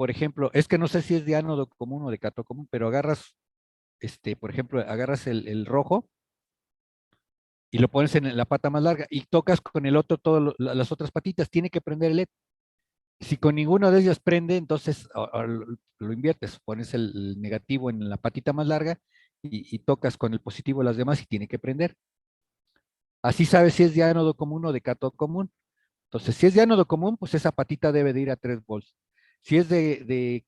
por ejemplo, es que no sé si es de ánodo común o de cátodo común, pero agarras, por ejemplo, agarras el rojo y lo pones en la pata más larga y tocas con el otro todas las otras patitas, tiene que prender el LED. Si con ninguno de ellas prende, entonces lo inviertes, pones el negativo en la patita más larga y tocas con el positivo las demás y tiene que prender. Así sabes si es de ánodo común o de cátodo común. Entonces, si es de ánodo común, pues esa patita debe de ir a 3 volts. Si es de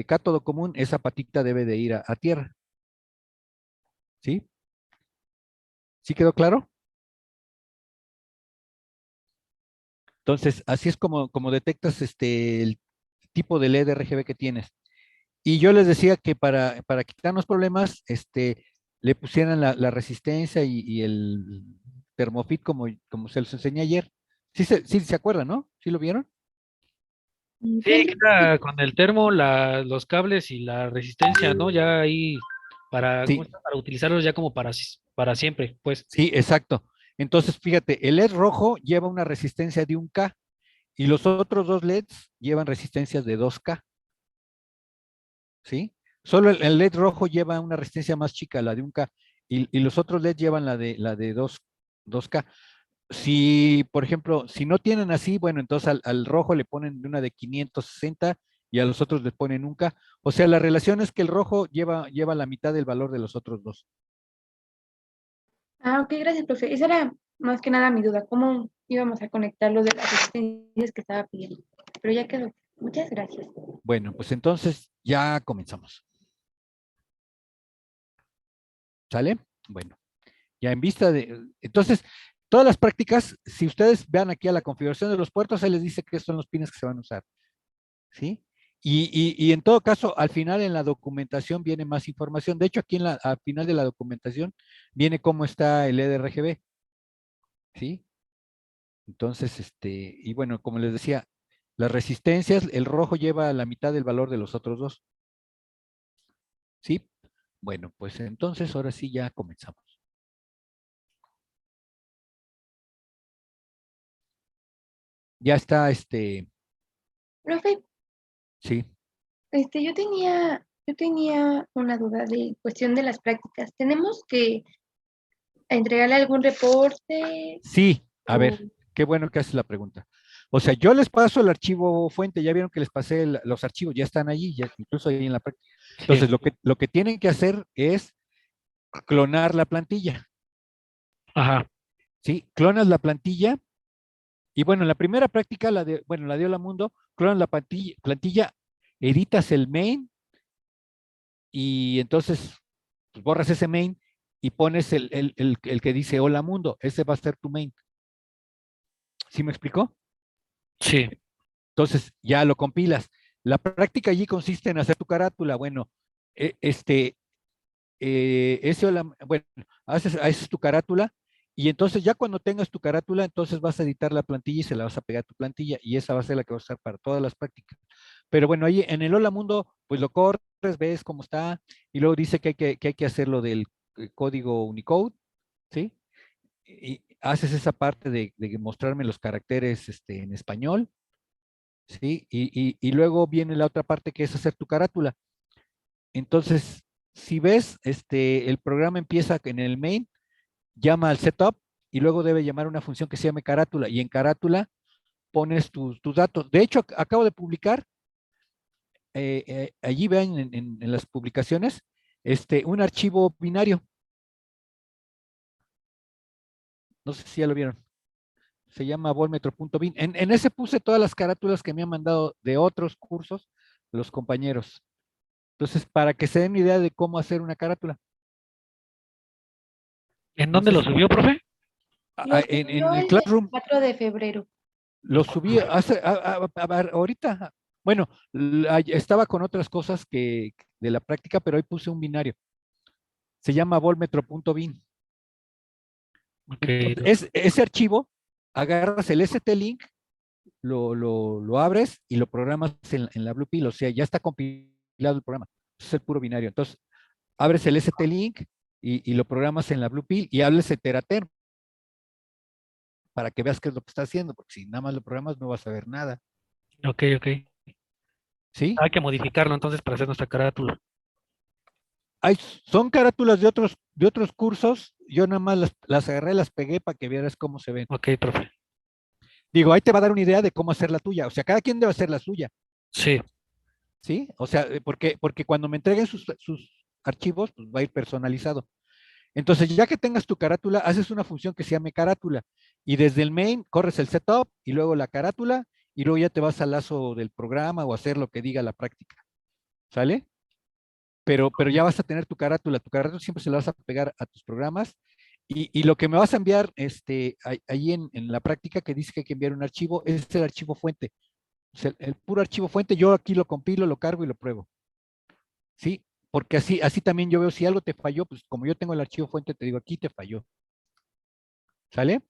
cátodo común, esa patita debe de ir a tierra. ¿Sí? ¿Sí quedó claro? Entonces, así es como detectas el tipo de LED RGB que tienes. Y yo les decía que para quitarnos problemas, le pusieran la resistencia y el termofit como se los enseñé ayer. Sí se acuerdan, ¿no? ¿Sí lo vieron? Sí, Entiendo. queda con el termo, los cables y la resistencia, ¿no? Ya ahí para, ¿cómo Sí, está? Para utilizarlos ya como para siempre, pues. sí, exacto. Entonces, fíjate, el LED rojo lleva una resistencia de 1K y los otros dos LEDs llevan resistencias de 2K, ¿sí? Solo el LED rojo lleva una resistencia más chica, la de 1K, y los otros LEDs llevan la de 2K. Si, por ejemplo, si no tienen así, bueno, entonces al rojo le ponen una de 560 y a los otros le ponen 1K. O sea, la relación es que el rojo lleva la mitad del valor de los otros dos. Ah, ok, gracias, profe. Esa era más que nada mi duda, cómo íbamos a conectar los de las resistencias que estaba pidiendo. Pero ya quedó. Muchas gracias. Bueno, pues entonces ya comenzamos. ¿Sale? Bueno, ya en vista de... Entonces, todas las prácticas, si ustedes vean aquí a la configuración de los puertos, ahí les dice que son los pines que se van a usar, ¿sí? Y en todo caso, al final en la documentación viene más información. De hecho, aquí al final de la documentación viene cómo está el EDRGB, ¿sí? Entonces, y bueno, como les decía, las resistencias, el rojo lleva la mitad del valor de los otros dos, ¿sí? Bueno, pues entonces ahora sí ya comenzamos. Ya está, Profe, sí. yo tenía una duda de cuestión de las prácticas. ¿Tenemos que entregarle algún reporte? Sí, a O... ver, qué bueno que haces la pregunta. O sea, yo les paso el archivo fuente, ya vieron que les pasé los archivos, ya están allí, ya, incluso ahí en la práctica. Sí. Entonces, lo que tienen que hacer es clonar la plantilla, Ajá. ¿sí? Clonas la plantilla y bueno, en la primera práctica, la de Hola Mundo, clonas la plantilla, editas el main y entonces pues, borras ese main y pones el que dice Hola Mundo, ese va a ser tu main. ¿Sí me explicó? Sí. Entonces ya lo compilas. La práctica allí consiste en hacer tu carátula. Bueno, e- este, bueno, haces tu carátula y entonces ya cuando tengas tu carátula, entonces vas a editar la plantilla y se la vas a pegar a tu plantilla y esa va a ser la que vas a usar para todas las prácticas. Pero bueno, ahí en el Hola Mundo, pues lo corres, ves cómo está y luego dice que hay que hacer lo del código Unicode, ¿sí? Y haces esa parte de mostrarme los caracteres en español. ¿Sí? Y luego viene la otra parte que es hacer tu carátula. Entonces, si ves, el programa empieza en el main, llama al setup y luego debe llamar una función que se llame carátula y en carátula pones tus datos. De hecho, acabo de publicar, allí vean en las publicaciones, un archivo binario. No sé si ya lo vieron. Se llama volmetro.bin. En ese puse todas las carátulas que me han mandado de otros cursos los compañeros. Entonces, para que se den una idea de cómo hacer una carátula. ¿En No dónde sé lo si subió, profe? Lo en, subió en el el Classroom 24 de febrero. lo subí ver, ahorita. Bueno, estaba con otras cosas de la práctica, pero hoy puse un binario. Se llama volmetro.bin. Ok. Entonces, ese archivo, agarras el ST-Link, lo abres y lo programas en la Blue Pill. O sea, ya está compilado el programa. Es el puro binario. Entonces, abres el ST-Link y lo programas en la Blue Pill y hables Teraterm para que veas qué es lo que está haciendo, porque si nada más lo programas no vas a ver nada. Ok, ok. ¿sí? Hay que modificarlo entonces para hacer nuestra carátula. Son carátulas de otros cursos, yo nada más las agarré, las pegué para que vieras cómo se ven. Ok, profe. Digo, ahí te va a dar una idea de cómo hacer la tuya, o sea, cada quien debe hacer la suya, Sí, ¿sí? O sea, porque cuando me entreguen sus archivos, pues va a ir personalizado. Entonces, ya que tengas tu carátula, haces una función que se llame carátula, y desde el main corres el setup, y luego la carátula, y luego ya te vas al lazo del programa o hacer lo que diga la práctica, ¿sale? Pero ya vas a tener tu carátula siempre se la vas a pegar a tus programas, y lo que me vas a enviar ahí en la práctica que dice que hay que enviar un archivo, es el archivo fuente. O sea, el puro archivo fuente, yo aquí lo compilo, lo cargo y lo pruebo. ¿Sí? Porque así también yo veo si algo te falló, pues como yo tengo el archivo fuente, te digo, aquí te falló. ¿Sale?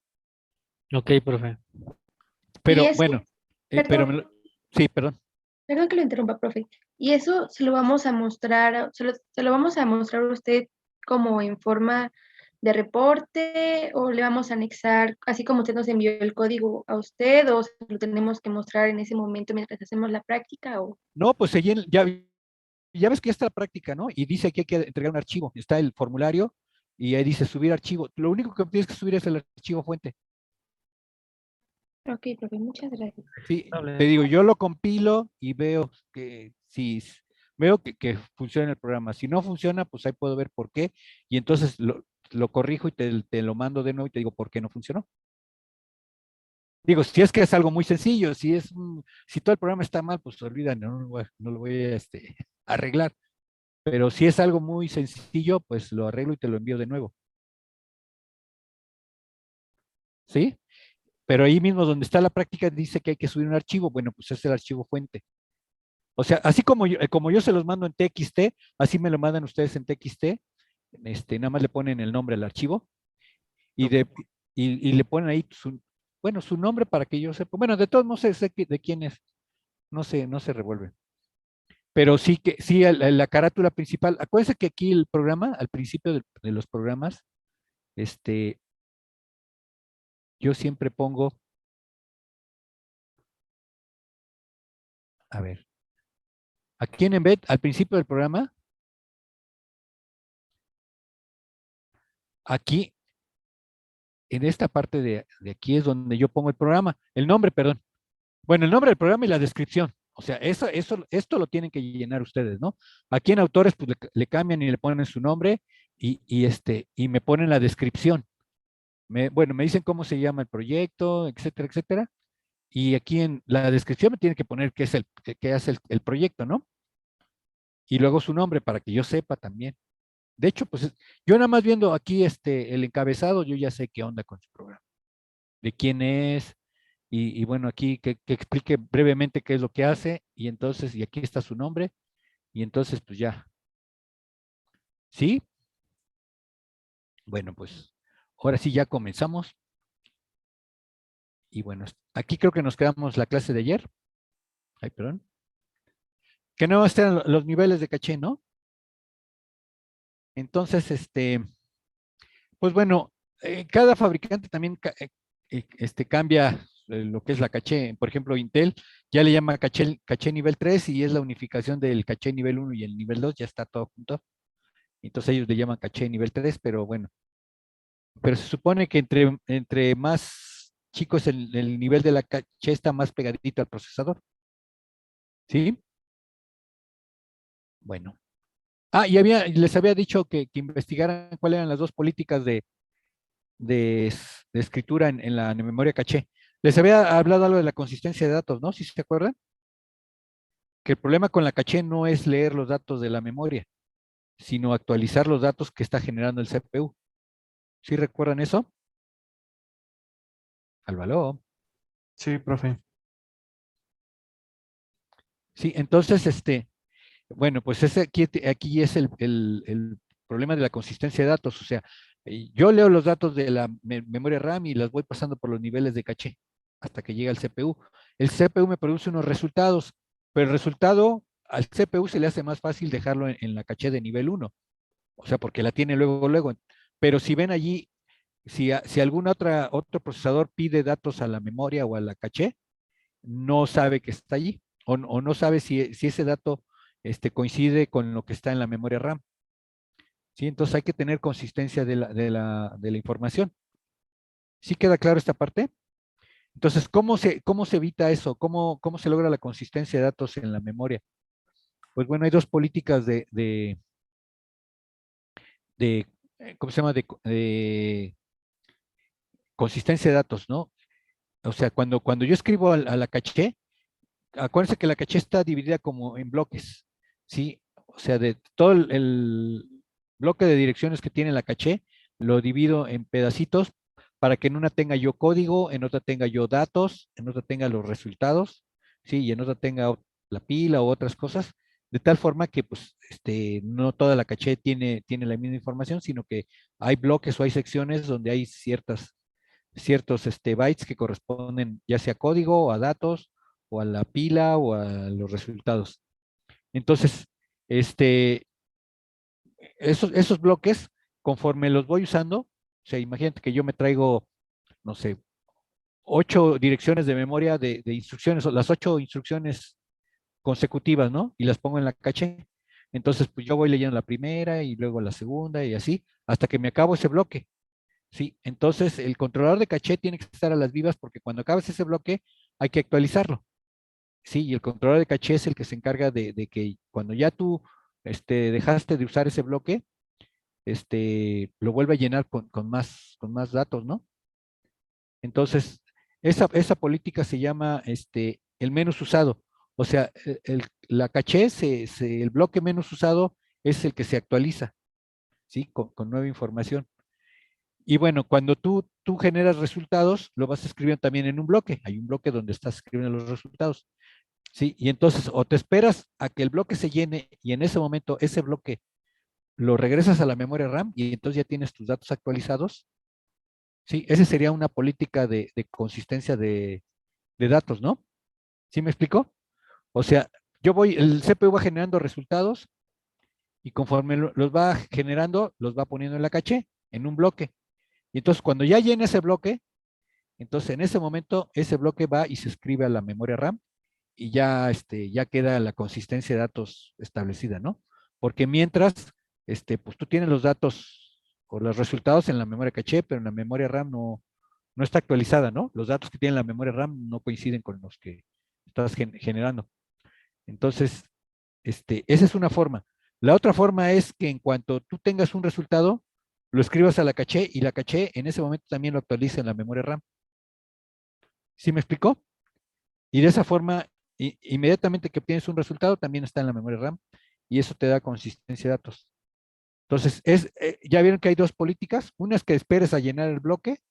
ok, profe. Y Pero eso, bueno, perdón, sí, perdón. perdón que lo interrumpa, profe. Y eso se lo vamos a mostrar, se lo vamos a mostrar a usted como en forma de reporte o le vamos a anexar, así como usted nos envió el código a usted, o se lo tenemos que mostrar en ese momento mientras hacemos la práctica o. No, pues ya ves que ya está la práctica, ¿no? Y dice que hay que entregar un archivo. Está el formulario y ahí dice subir archivo. Lo único que tienes que subir es el archivo fuente. Ok, profe, muchas gracias. Sí, te Hable. digo, yo lo compilo y veo que si veo que funciona el programa. Si no funciona, pues ahí puedo ver por qué. Y entonces lo corrijo y te lo mando de nuevo y te digo por qué no funcionó. Digo, si es que es algo muy sencillo, si todo el programa está mal, pues olvídalo, no lo voy a arreglar. Pero si es algo muy sencillo, pues lo arreglo y te lo envío de nuevo. ¿Sí? Pero ahí mismo donde está la práctica dice que hay que subir un archivo. Bueno, pues es el archivo fuente. O sea, así como yo se los mando en TXT, así me lo mandan ustedes en TXT. Nada más le ponen el nombre al archivo y, Ok. y le ponen ahí su nombre para que yo sepa. Bueno, de todos no sé de quién es, no se revuelve. Pero sí que, sí, la carátula principal, acuérdense que aquí el programa, al principio de los programas, este, yo siempre pongo, a ver, aquí en Embed, al principio del programa, aquí, en esta parte de aquí es donde yo pongo el programa, el nombre, perdón. Bueno, el nombre del programa y la descripción. O sea, esto lo tienen que llenar ustedes, ¿no? Aquí en autores, pues le cambian y le ponen su nombre y me ponen la descripción. Bueno, me dicen cómo se llama el proyecto, etcétera, etcétera. Y aquí en la descripción me tiene que poner qué es qué hace el proyecto, ¿no? Y luego su nombre para que yo sepa también. De hecho, pues yo nada más viendo aquí el encabezado, yo ya sé qué onda con su programa, de quién es, y bueno, aquí que explique brevemente qué es lo que hace, y entonces, y aquí está su nombre, y entonces, pues ya. ¿Sí? Bueno, pues ahora sí ya comenzamos. Y bueno, aquí creo que nos quedamos la clase de ayer. Ay, perdón. Que no están los niveles de caché, ¿no? Entonces, pues bueno, cada fabricante también cambia lo que es la caché. Por ejemplo, Intel ya le llama caché nivel 3 y es la unificación del caché nivel 1 y el nivel 2, ya está todo junto. Entonces ellos le llaman caché nivel 3, pero bueno, pero se supone que entre más chicos el nivel de la caché está más pegadito al procesador. ¿Sí? Bueno. Ah, y les había dicho que investigaran cuáles eran las dos políticas de escritura en la memoria caché. Les había hablado algo de la consistencia de datos, ¿no? ¿Sí se acuerdan? Que el problema con la caché no es leer los datos de la memoria, sino actualizar los datos que está generando el CPU. ¿Sí recuerdan eso? Álvaro. Sí, profe. Sí, entonces, bueno, pues aquí es el problema de la consistencia de datos. O sea, yo leo los datos de la memoria RAM y las voy pasando por los niveles de caché hasta que llega al CPU. El CPU me produce unos resultados, pero el resultado al CPU se le hace más fácil dejarlo en la caché de nivel 1. O sea, porque la tiene luego. Pero si ven allí, si algún otro procesador pide datos a la memoria o a la caché, no sabe que está allí. o no sabe si ese dato coincide con lo que está en la memoria RAM. ¿Sí? Entonces hay que tener consistencia de la información. ¿Sí queda claro esta parte? Entonces, ¿cómo se evita eso? ¿Cómo se logra la consistencia de datos en la memoria? Pues bueno, hay dos políticas ¿cómo se llama? De consistencia de datos, ¿no? O sea, cuando yo escribo a la caché, acuérdense que la caché está dividida como en bloques, ¿sí? O sea, de todo el bloque de direcciones que tiene la caché, lo divido en pedacitos para que en una tenga yo código, en otra tenga yo datos, en otra tenga los resultados, ¿sí? Y en otra tenga la pila u otras cosas, de tal forma que, pues, no toda la caché tiene la misma información, sino que hay bloques o hay secciones donde hay ciertos bytes que corresponden ya sea a código o a datos o a la pila o a los resultados. Entonces, este, esos bloques, conforme los voy usando, o sea, imagínate que yo me traigo, no sé, 8 direcciones de memoria de instrucciones, o las 8 instrucciones consecutivas, ¿no? Y las pongo en la caché. Entonces, pues yo voy leyendo la primera y luego la segunda y así, hasta que me acabo ese bloque. Sí, entonces el controlador de caché tiene que estar a las vivas porque cuando acabes ese bloque hay que actualizarlo. Sí, y el controlador de caché es el que se encarga de que cuando ya tú dejaste de usar ese bloque, lo vuelve a llenar con más datos, ¿no? Entonces, esa política se llama el menos usado. O sea, la caché, el bloque menos usado es el que se actualiza, ¿sí? Con nueva información. Y bueno, cuando tú generas resultados, lo vas escribiendo también en un bloque. Hay un bloque donde estás escribiendo los resultados. ¿Sí? Y entonces, o te esperas a que el bloque se llene y en ese momento ese bloque lo regresas a la memoria RAM y entonces ya tienes tus datos actualizados. ¿Sí? Esa sería una política de consistencia de datos, ¿no? ¿Sí me explico? O sea, el CPU va generando resultados y conforme los va generando, los va poniendo en la caché, en un bloque. Y entonces, cuando ya llena ese bloque, entonces en ese momento ese bloque va y se escribe a la memoria RAM y ya queda la consistencia de datos establecida, ¿no? Porque mientras, pues tú tienes los datos o los resultados en la memoria caché, pero en la memoria RAM no está actualizada, ¿no? Los datos que tiene la memoria RAM no coinciden con los que estás generando. Entonces, esa es una forma. La otra forma es que en cuanto tú tengas un resultado, lo escribas a la caché y la caché en ese momento también lo actualiza en la memoria RAM. ¿Sí me explicó? Y de esa forma, inmediatamente que obtienes un resultado, también está en la memoria RAM y eso te da consistencia de datos. Entonces, ya vieron que hay dos políticas. Una es que esperes a llenar el bloque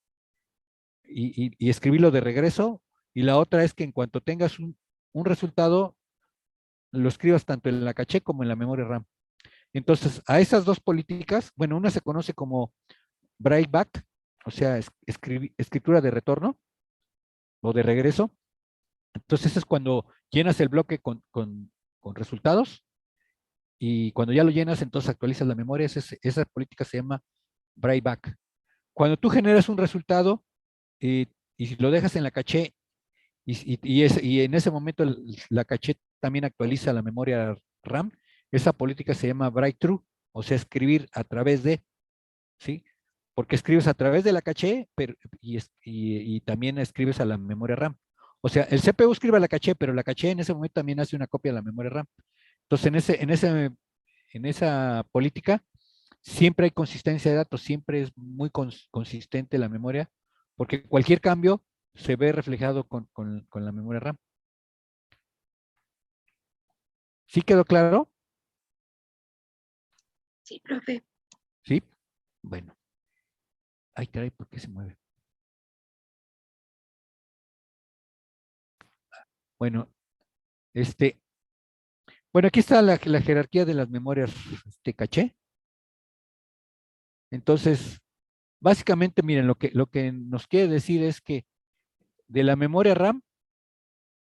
y escribirlo de regreso. Y la otra es que en cuanto tengas un resultado, lo escribas tanto en la caché como en la memoria RAM. Entonces, a esas dos políticas, bueno, una se conoce como write back, o sea, escritura de retorno o de regreso. Entonces, es cuando llenas el bloque con resultados y cuando ya lo llenas, entonces actualizas la memoria. Esa política se llama write back. Cuando tú generas un resultado y si lo dejas en la caché y en ese momento la caché también actualiza la memoria RAM, esa política se llama write through, o sea, escribir a través de, ¿sí? Porque escribes a través de la caché y también escribes a la memoria RAM. O sea, el CPU escribe a la caché, pero la caché en ese momento también hace una copia de la memoria RAM. Entonces, en esa política, siempre hay consistencia de datos, siempre es muy consistente la memoria, porque cualquier cambio se ve reflejado con la memoria RAM. ¿Sí quedó claro? Sí, profe. Sí. Bueno. Ay, caray, ¿por qué se mueve? Bueno, este, bueno, aquí está la jerarquía de las memorias caché. Entonces, básicamente, miren, lo que nos quiere decir es que de la memoria RAM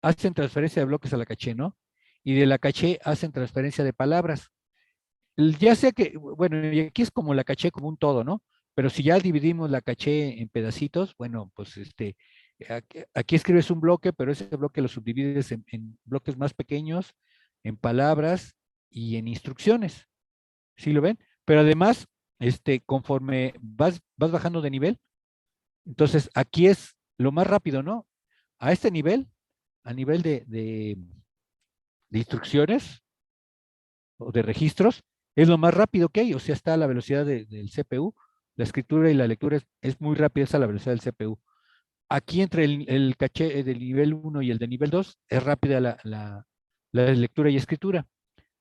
hacen transferencia de bloques a la caché, ¿no? Y de la caché hacen transferencia de palabras. Ya sea que, bueno, y aquí es como la caché como un todo, ¿no? Pero si ya dividimos la caché en pedacitos, bueno, pues Aquí escribes un bloque, pero ese bloque lo subdivides en bloques más pequeños, en palabras y en instrucciones. ¿Sí lo ven? Pero además, conforme vas bajando de nivel, entonces aquí es lo más rápido, ¿no? A este nivel, a nivel de instrucciones o de registros, es lo más rápido que hay, o sea, está a la velocidad del CPU. La escritura y la lectura es muy rápida, es a la velocidad del CPU. Aquí entre el caché del nivel 1 y el de nivel 2 es rápida la lectura y escritura,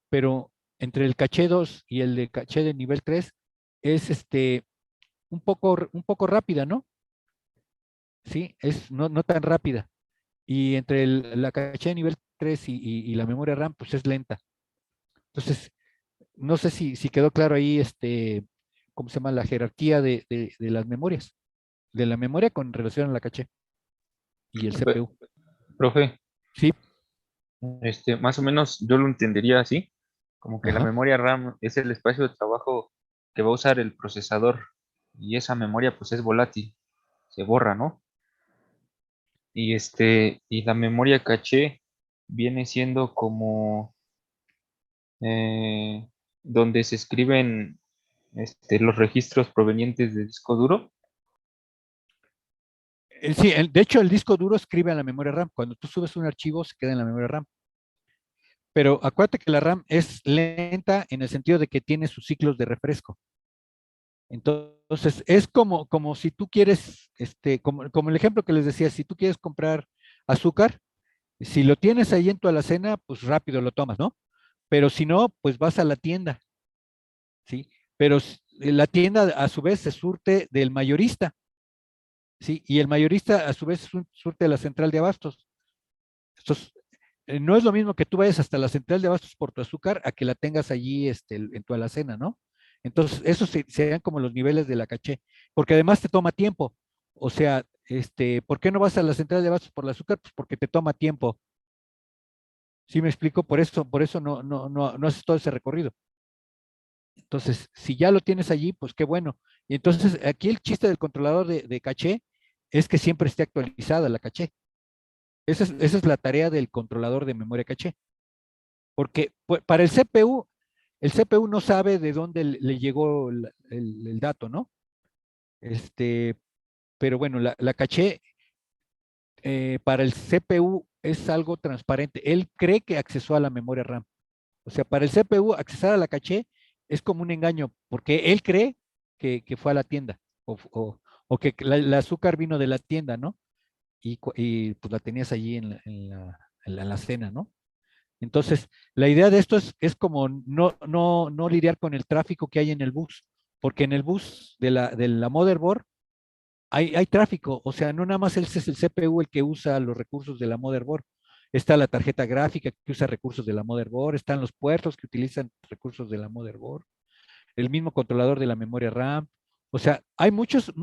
pero entre el caché 2 y el de caché de nivel 3 es un poco rápida, ¿no? Sí, es no tan rápida. Y entre la caché de nivel 3 y la memoria RAM, pues es lenta. Entonces, no sé si quedó claro ahí, ¿cómo se llama? La jerarquía de las memorias, de la memoria con relación a la caché y el Profe, CPU. profe, Sí, más o menos yo lo entendería así, como que la ajá. memoria RAM es el espacio de trabajo que va a usar el procesador y esa memoria pues es volátil, se borra, ¿no? Y la memoria caché viene siendo como eh, donde se escriben los registros provenientes del disco duro. Sí, de hecho el disco duro escribe a la memoria RAM. Cuando tú subes un archivo se queda en la memoria RAM. Pero acuérdate que la RAM es lenta en el sentido de que tiene sus ciclos de refresco. Entonces, es como si tú quieres, como el ejemplo que les decía, si tú quieres comprar azúcar, si lo tienes ahí en tu alacena, pues rápido lo tomas, ¿no? Pero si no, pues vas a la tienda, ¿sí? Pero la tienda a su vez se surte del mayorista, ¿sí? Y el mayorista a su vez surte de la central de abastos. Entonces, no es lo mismo que tú vayas hasta la central de abastos por tu azúcar a que la tengas allí en tu alacena, ¿no? Entonces, esos serían como los niveles de la caché, porque además te toma tiempo. O sea, ¿por qué no vas a la central de abastos por el azúcar? Pues porque te toma tiempo. ¿Sí me explico? Por eso no haces todo ese recorrido. Entonces, si ya lo tienes allí, pues qué bueno. Y entonces, aquí el chiste del controlador de caché es que siempre esté actualizada la caché. Esa es la tarea del controlador de memoria caché. Porque para el CPU no sabe de dónde le llegó el dato, ¿no? Este, pero bueno, la caché para el CPU es algo transparente. Él cree que accesó a la memoria RAM. O sea, para el CPU accesar a la caché es como un engaño, porque él cree que fue a la tienda o que la azúcar vino de la tienda, ¿no? Y pues la tenías allí en la alacena, ¿no? Entonces, la idea de esto es como no lidiar con el tráfico que hay en el bus, porque en el bus de la motherboard hay tráfico, o sea, no nada más es el CPU el que usa los recursos de la motherboard. Está la tarjeta gráfica que usa recursos de la motherboard, están los puertos que utilizan recursos de la motherboard, el mismo controlador de la memoria RAM. O sea, hay muchos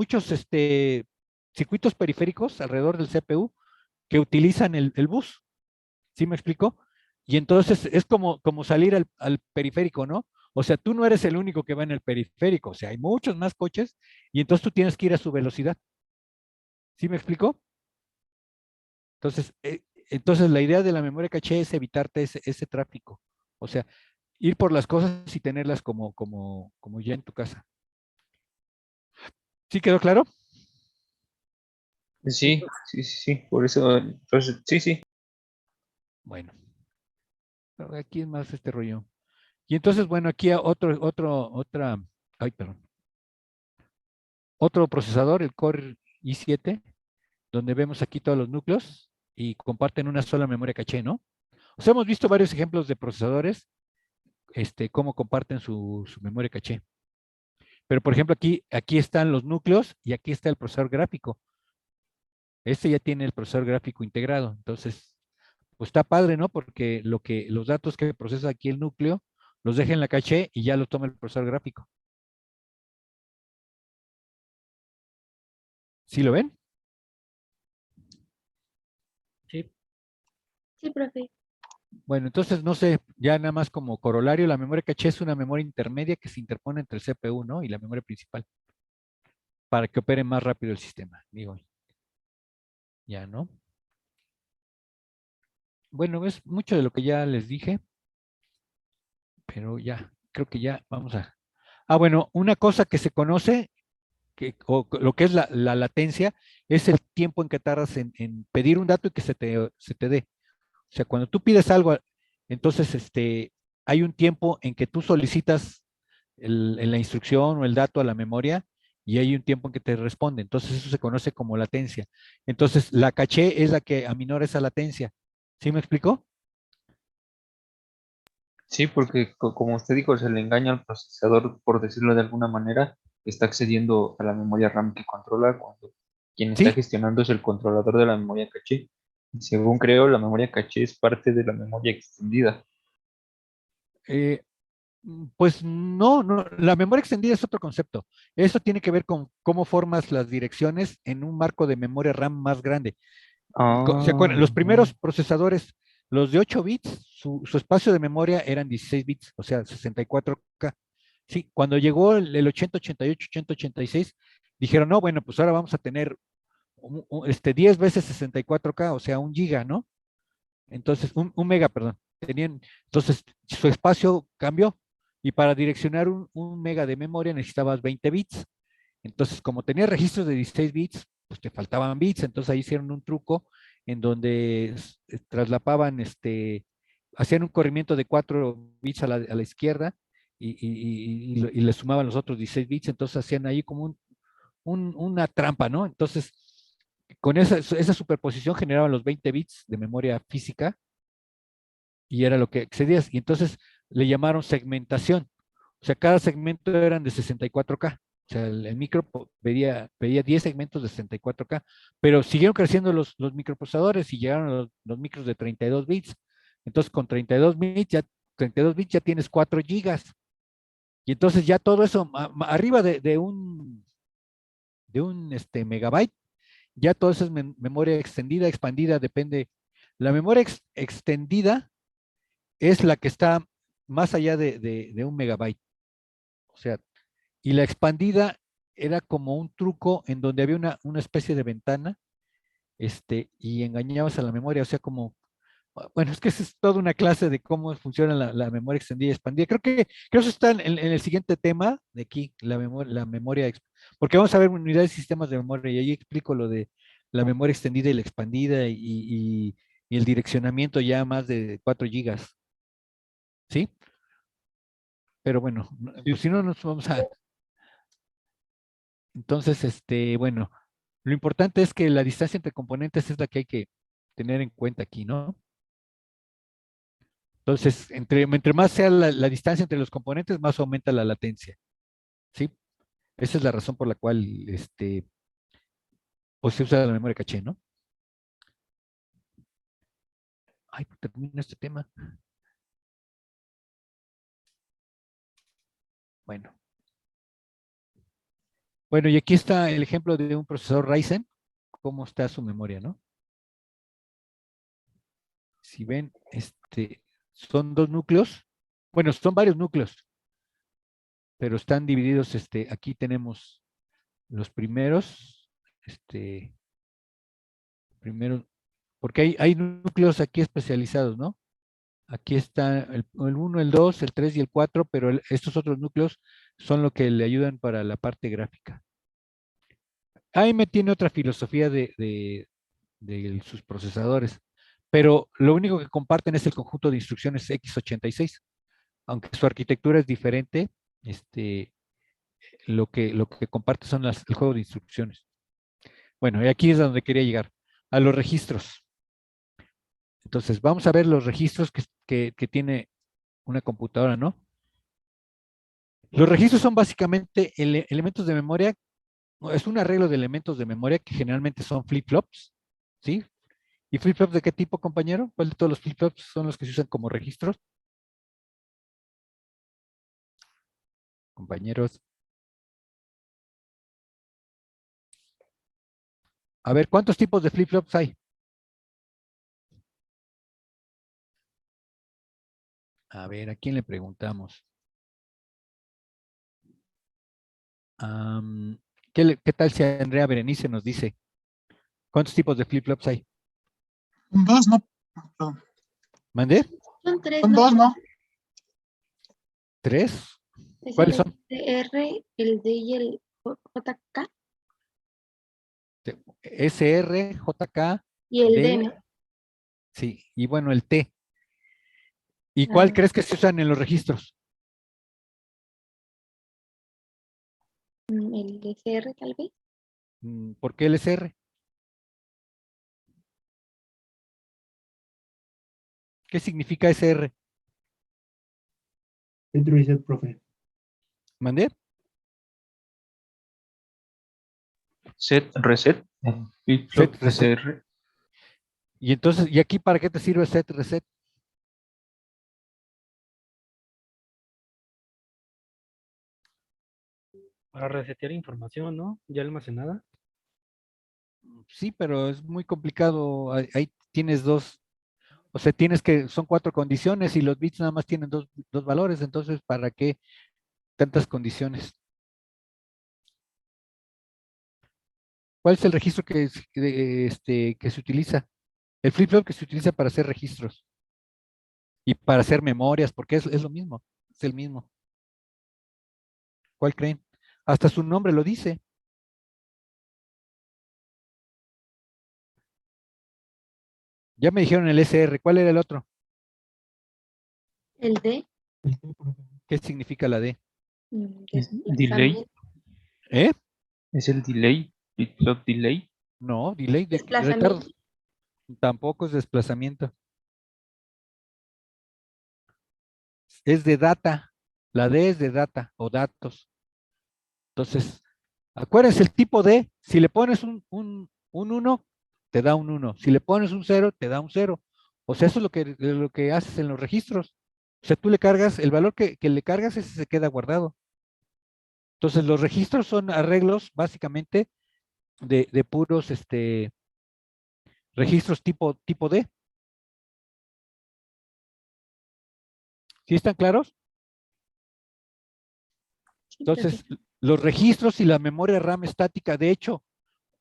circuitos periféricos alrededor del CPU que utilizan el bus. ¿Sí me explico? Y entonces es como salir al periférico, ¿no? O sea, tú no eres el único que va en el periférico, o sea, hay muchos más coches y entonces tú tienes que ir a su velocidad. ¿Sí me explico? Entonces la idea de la memoria caché es evitarte ese tráfico. O sea, ir por las cosas y tenerlas como ya en tu casa. ¿Sí quedó claro? Sí, sí, sí, sí, por eso, entonces, sí, sí. Bueno, aquí es más este rollo. Y entonces, bueno, aquí ay, perdón, otro procesador, el Core i7, donde vemos aquí todos los núcleos y comparten una sola memoria caché, ¿no? O sea, hemos visto varios ejemplos de procesadores, cómo comparten su memoria caché. Pero, por ejemplo, aquí están los núcleos y aquí está el procesador gráfico. Este ya tiene el procesador gráfico integrado. Entonces, pues está padre, ¿no? Porque los datos que procesa aquí el núcleo los deja en la caché y ya los toma el procesador gráfico. ¿Sí lo ven? Sí, Sí, profe. Bueno, entonces, no sé, ya nada más como corolario, la memoria caché es una memoria intermedia que se interpone entre el CPU, ¿no? Y la memoria principal, para que opere más rápido el sistema, digo. Ya, ¿no? Bueno, es mucho de lo que ya les dije, pero ya, creo que ya vamos a... Ah, bueno, una cosa que se conoce, lo que es la latencia, es el tiempo en que tardas en pedir un dato y que se te dé. O sea, cuando tú pides algo, entonces hay un tiempo en que tú solicitas en la instrucción o el dato a la memoria y hay un tiempo en que te responde. Entonces eso se conoce como latencia. Entonces la caché es la que aminora esa latencia. ¿Sí me explicó? Sí, porque como usted dijo, se le engaña al procesador, por decirlo de alguna manera, que está accediendo a la memoria RAM que controla cuando quien está Sí. gestionando es el controlador de la memoria caché. Y según creo, la memoria caché es parte de la memoria extendida. Eh, pues no, no, la memoria extendida es otro concepto. Eso tiene que ver con cómo formas las direcciones en un marco de memoria RAM más grande. ¿Se Ah, acuerdan? Los primeros procesadores, los de 8 bits, su espacio de memoria eran 16 bits, o sea, 64K. Sí, cuando llegó el 80, 88, 80, 86, dijeron, no, bueno, pues ahora vamos a tener 10 veces 64K, o sea, un giga, ¿no? Entonces, un mega, perdón. Entonces, su espacio cambió y para direccionar un mega de memoria necesitabas 20 bits. Entonces, como tenía registros de 16 bits, pues te faltaban bits, entonces ahí hicieron un truco en donde traslapaban, hacían un corrimiento de 4 bits a la izquierda y le sumaban los otros 16 bits, entonces hacían ahí como una trampa, ¿no? Entonces, con esa superposición generaban los 20 bits de memoria física y era lo que excedías. Y entonces le llamaron segmentación. O sea, cada segmento eran de 64K. O sea, el micro pedía 10 segmentos de 64K, pero siguieron creciendo los microprocesadores y llegaron a los micros de 32 bits. Entonces, con 32 bits ya tienes 4 gigas. Y entonces ya todo eso, arriba de un megabyte, ya todo eso es memoria extendida, expandida, depende. La memoria extendida es la que está más allá de 1 megabyte. O sea, y la expandida era como un truco en donde había una especie de ventana, y engañabas a la memoria, o sea, como, bueno, es que esa es toda una clase de cómo funciona la memoria extendida y expandida. Creo que eso está en el siguiente tema de aquí, porque vamos a ver unidades y sistemas de memoria y ahí explico lo de la memoria extendida y la expandida y el direccionamiento ya más de 4 gigas, ¿sí? Pero bueno, pues sí. si no nos vamos a... Entonces, bueno, lo importante es que la distancia entre componentes es la que hay que tener en cuenta aquí, ¿no? Entonces, entre más sea la distancia entre los componentes, más aumenta la latencia, ¿sí? Esa es la razón por la cual, pues se usa la memoria caché, ¿no? Ay, pues termina este tema. Bueno. Bueno, y aquí está el ejemplo de un procesador Ryzen, cómo está su memoria, ¿no? Si ven, son dos núcleos, bueno, son varios núcleos, pero están divididos, aquí tenemos los primeros, primero, porque hay núcleos aquí especializados, ¿no? Aquí está el 1, el 2, el 3 y el 4, pero estos otros núcleos son lo que le ayudan para la parte gráfica. Ahí me tiene otra filosofía de sus procesadores, pero lo único que comparten es el conjunto de instrucciones x86, aunque su arquitectura es diferente, lo que comparte son el juego de instrucciones. Bueno, y aquí es a donde quería llegar, a los registros. Entonces, vamos a ver los registros que tiene una computadora, ¿no? Los registros son básicamente elementos de memoria, es un arreglo de elementos de memoria que generalmente son flip-flops, ¿sí? ¿Y flip-flops de qué tipo, compañero? ¿Cuál de todos los flip-flops son los que se usan como registros? Compañeros. A ver, ¿cuántos tipos de flip-flops hay? A ver, ¿a quién le preguntamos? Am, ¿qué tal si Andrea Berenice nos dice? ¿Cuántos tipos de flip-flops hay? Dos, no. Perdón. ¿Mandé? Son tres, Son ¿no? dos, ¿no? ¿Tres? Es ¿Cuáles el son? SR, el D y el JK SR, JK, y el D, D, ¿no? sí, y bueno, el T. ¿Y cuál Ah, crees que se usan en los registros? el SR tal vez. ¿Por qué el SR? ¿Qué significa SR? Set reset, profe. ¿Mandé? Set, reset, en Set, flip-flop reset. SR. Y entonces, ¿y aquí para qué te sirve set, reset? Para resetear información, ¿no? Ya almacenada. Sí, pero es muy complicado. Ahí tienes dos, o sea, son cuatro condiciones y los bits nada más tienen dos valores, entonces, ¿para qué tantas condiciones? ¿Cuál es el registro que se utiliza? El flip-flop que se utiliza para hacer registros y para hacer memorias, porque es lo mismo, es el mismo. ¿Cuál creen? Hasta su nombre lo dice. Ya me dijeron el SR, ¿cuál era el otro? El D, ¿Qué significa la D? Es delay, desplazamiento. ¿Eh? es el delay, flip-flop delay. No, delay de Desplazamiento. retardo. Tampoco es desplazamiento. Es de data. La D es de data o datos. Entonces, acuérdense el tipo D, si le pones un 1, te da un 1. Si le pones un 0, te da un 0. O sea, eso es lo que haces en los registros. O sea, tú le cargas, el valor que le cargas, ese se queda guardado. Entonces, los registros son arreglos, básicamente, de puros registros tipo D. ¿Sí están claros? Sí, profe. Entonces, los registros y la memoria RAM estática, de hecho,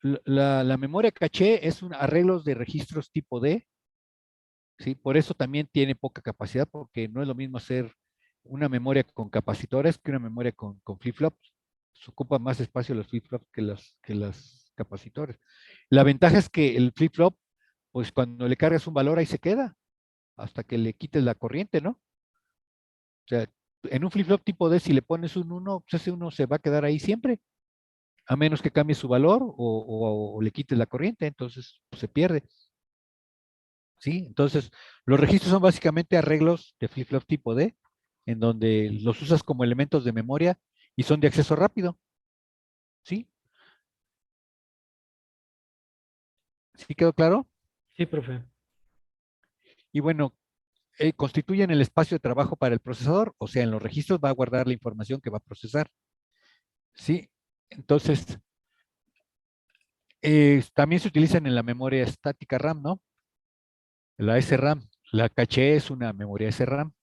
la memoria caché es un arreglos de registros tipo D, ¿sí? Por eso también tiene poca capacidad, porque no es lo mismo hacer una memoria con capacitores que una memoria con flip-flops. Se ocupa más espacio los flip-flops que las capacitores. La ventaja es que el flip-flop, pues cuando le cargas un valor ahí se queda, hasta que le quites la corriente, ¿no? O sea, en un flip-flop tipo D, si le pones un 1, pues ese 1 se va a quedar ahí siempre, a menos que cambie su valor o le quites la corriente, entonces pues, se pierde. ¿Sí? Entonces, los registros son básicamente arreglos de flip-flop tipo D, en donde los usas como elementos de memoria y son de acceso rápido. ¿Sí? ¿Sí quedó claro? Sí, profe. Y bueno, constituyen el espacio de trabajo para el procesador, o sea, en los registros va a guardar la información que va a procesar. ¿Sí? Entonces, también se utilizan en la memoria estática RAM, ¿no? La SRAM. La caché es una memoria SRAM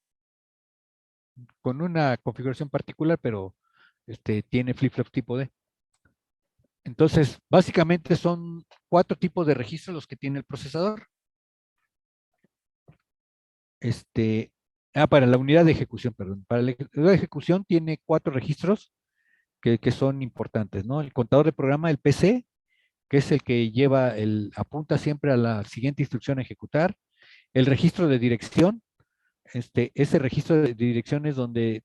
con una configuración particular, pero tiene flip-flop tipo D. Entonces, básicamente son 4 tipos de registros los que tiene el procesador. Para la unidad de ejecución, perdón. Para la unidad de ejecución tiene 4 registros que son importantes, ¿no? El contador de programa, el PC, que es el que apunta siempre a la siguiente instrucción a ejecutar. El registro de dirección, ese registro de dirección es donde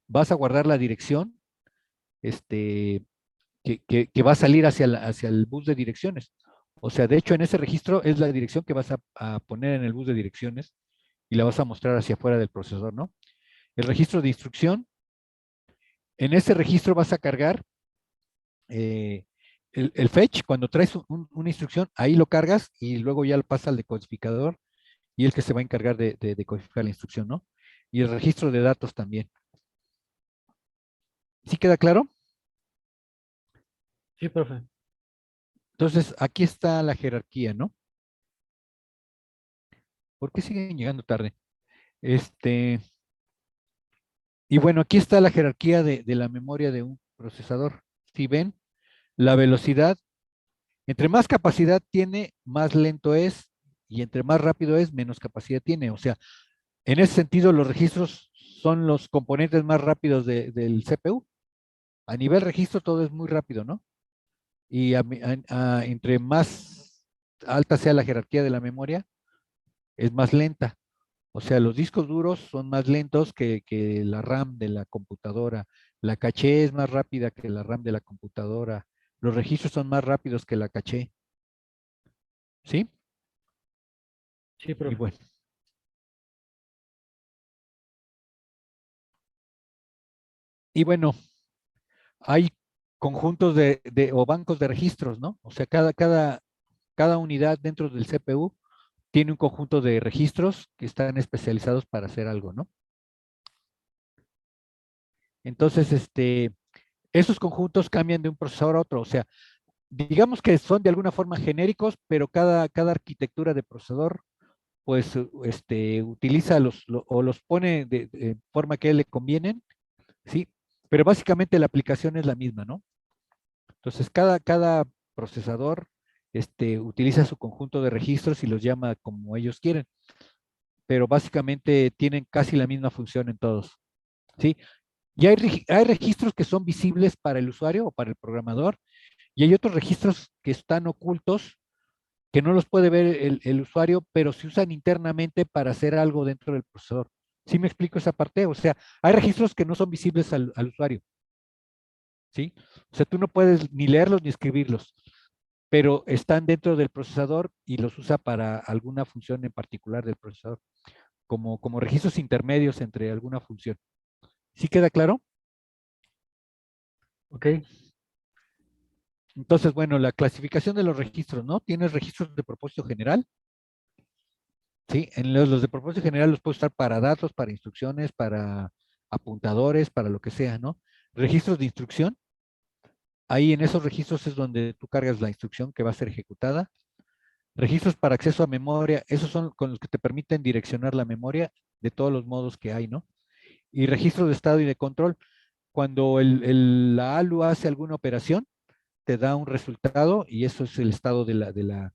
vas a guardar la dirección, que va a salir hacia el bus de direcciones. O sea, de hecho, en ese registro es la dirección que vas a poner en el bus de direcciones y la vas a mostrar hacia afuera del procesador, ¿no? El registro de instrucción, en ese registro vas a cargar el fetch, cuando traes una instrucción, ahí lo cargas y luego ya lo pasa al decodificador y el que se va a encargar de decodificar la instrucción, ¿no? Y el registro de datos también. ¿Sí queda claro? Sí, profe. Entonces, aquí está la jerarquía, ¿no? ¿Por qué siguen llegando tarde? Y bueno, aquí está la jerarquía de la memoria de un procesador. Si ven, la velocidad Entre más capacidad tiene, más lento es, y entre más rápido es, menos capacidad tiene. O sea, en ese sentido, los registros son los componentes más rápidos del CPU. A nivel registro todo es muy rápido, ¿no? Y entre más alta sea la jerarquía de la memoria, es más lenta. O sea, los discos duros son más lentos que la RAM de la computadora. La caché es más rápida que la RAM de la computadora. Los registros son más rápidos que la caché. ¿Sí? Sí, Y profe. bueno. Y bueno, hay conjuntos o bancos de registros, ¿no? O sea, cada unidad dentro del CPU tiene un conjunto de registros que están especializados para hacer algo, ¿no? Entonces, esos conjuntos cambian de un procesador a otro. O sea, digamos que son de alguna forma genéricos, pero cada arquitectura de procesador, pues, utiliza o los pone de forma que le convienen, ¿sí? Pero básicamente la aplicación es la misma, ¿no? Entonces, cada procesador, utiliza su conjunto de registros y los llama como ellos quieren, pero básicamente tienen casi la misma función en todos, ¿sí? Y hay registros que son visibles para el usuario o para el programador, y hay otros registros que están ocultos, que no los puede ver el usuario, pero se usan internamente para hacer algo dentro del procesador. ¿Sí me explico esa parte? O sea, hay registros que no son visibles al usuario, ¿sí? O sea, tú no puedes ni leerlos ni escribirlos, pero están dentro del procesador y los usa para alguna función en particular del procesador, como registros intermedios entre alguna función. ¿Sí queda claro? Ok. Entonces, bueno, la clasificación de los registros, ¿no? Tienes registros de propósito general, ¿sí? En los de propósito general los puedes usar para datos, para instrucciones, para apuntadores, para lo que sea, ¿no? Registros de instrucción, ahí en esos registros es donde tú cargas la instrucción que va a ser ejecutada. Registros para acceso a memoria, esos son con los que te permiten direccionar la memoria de todos los modos que hay, ¿no? Y registros de estado y de control, cuando la ALU hace alguna operación, te da un resultado y eso es el estado de la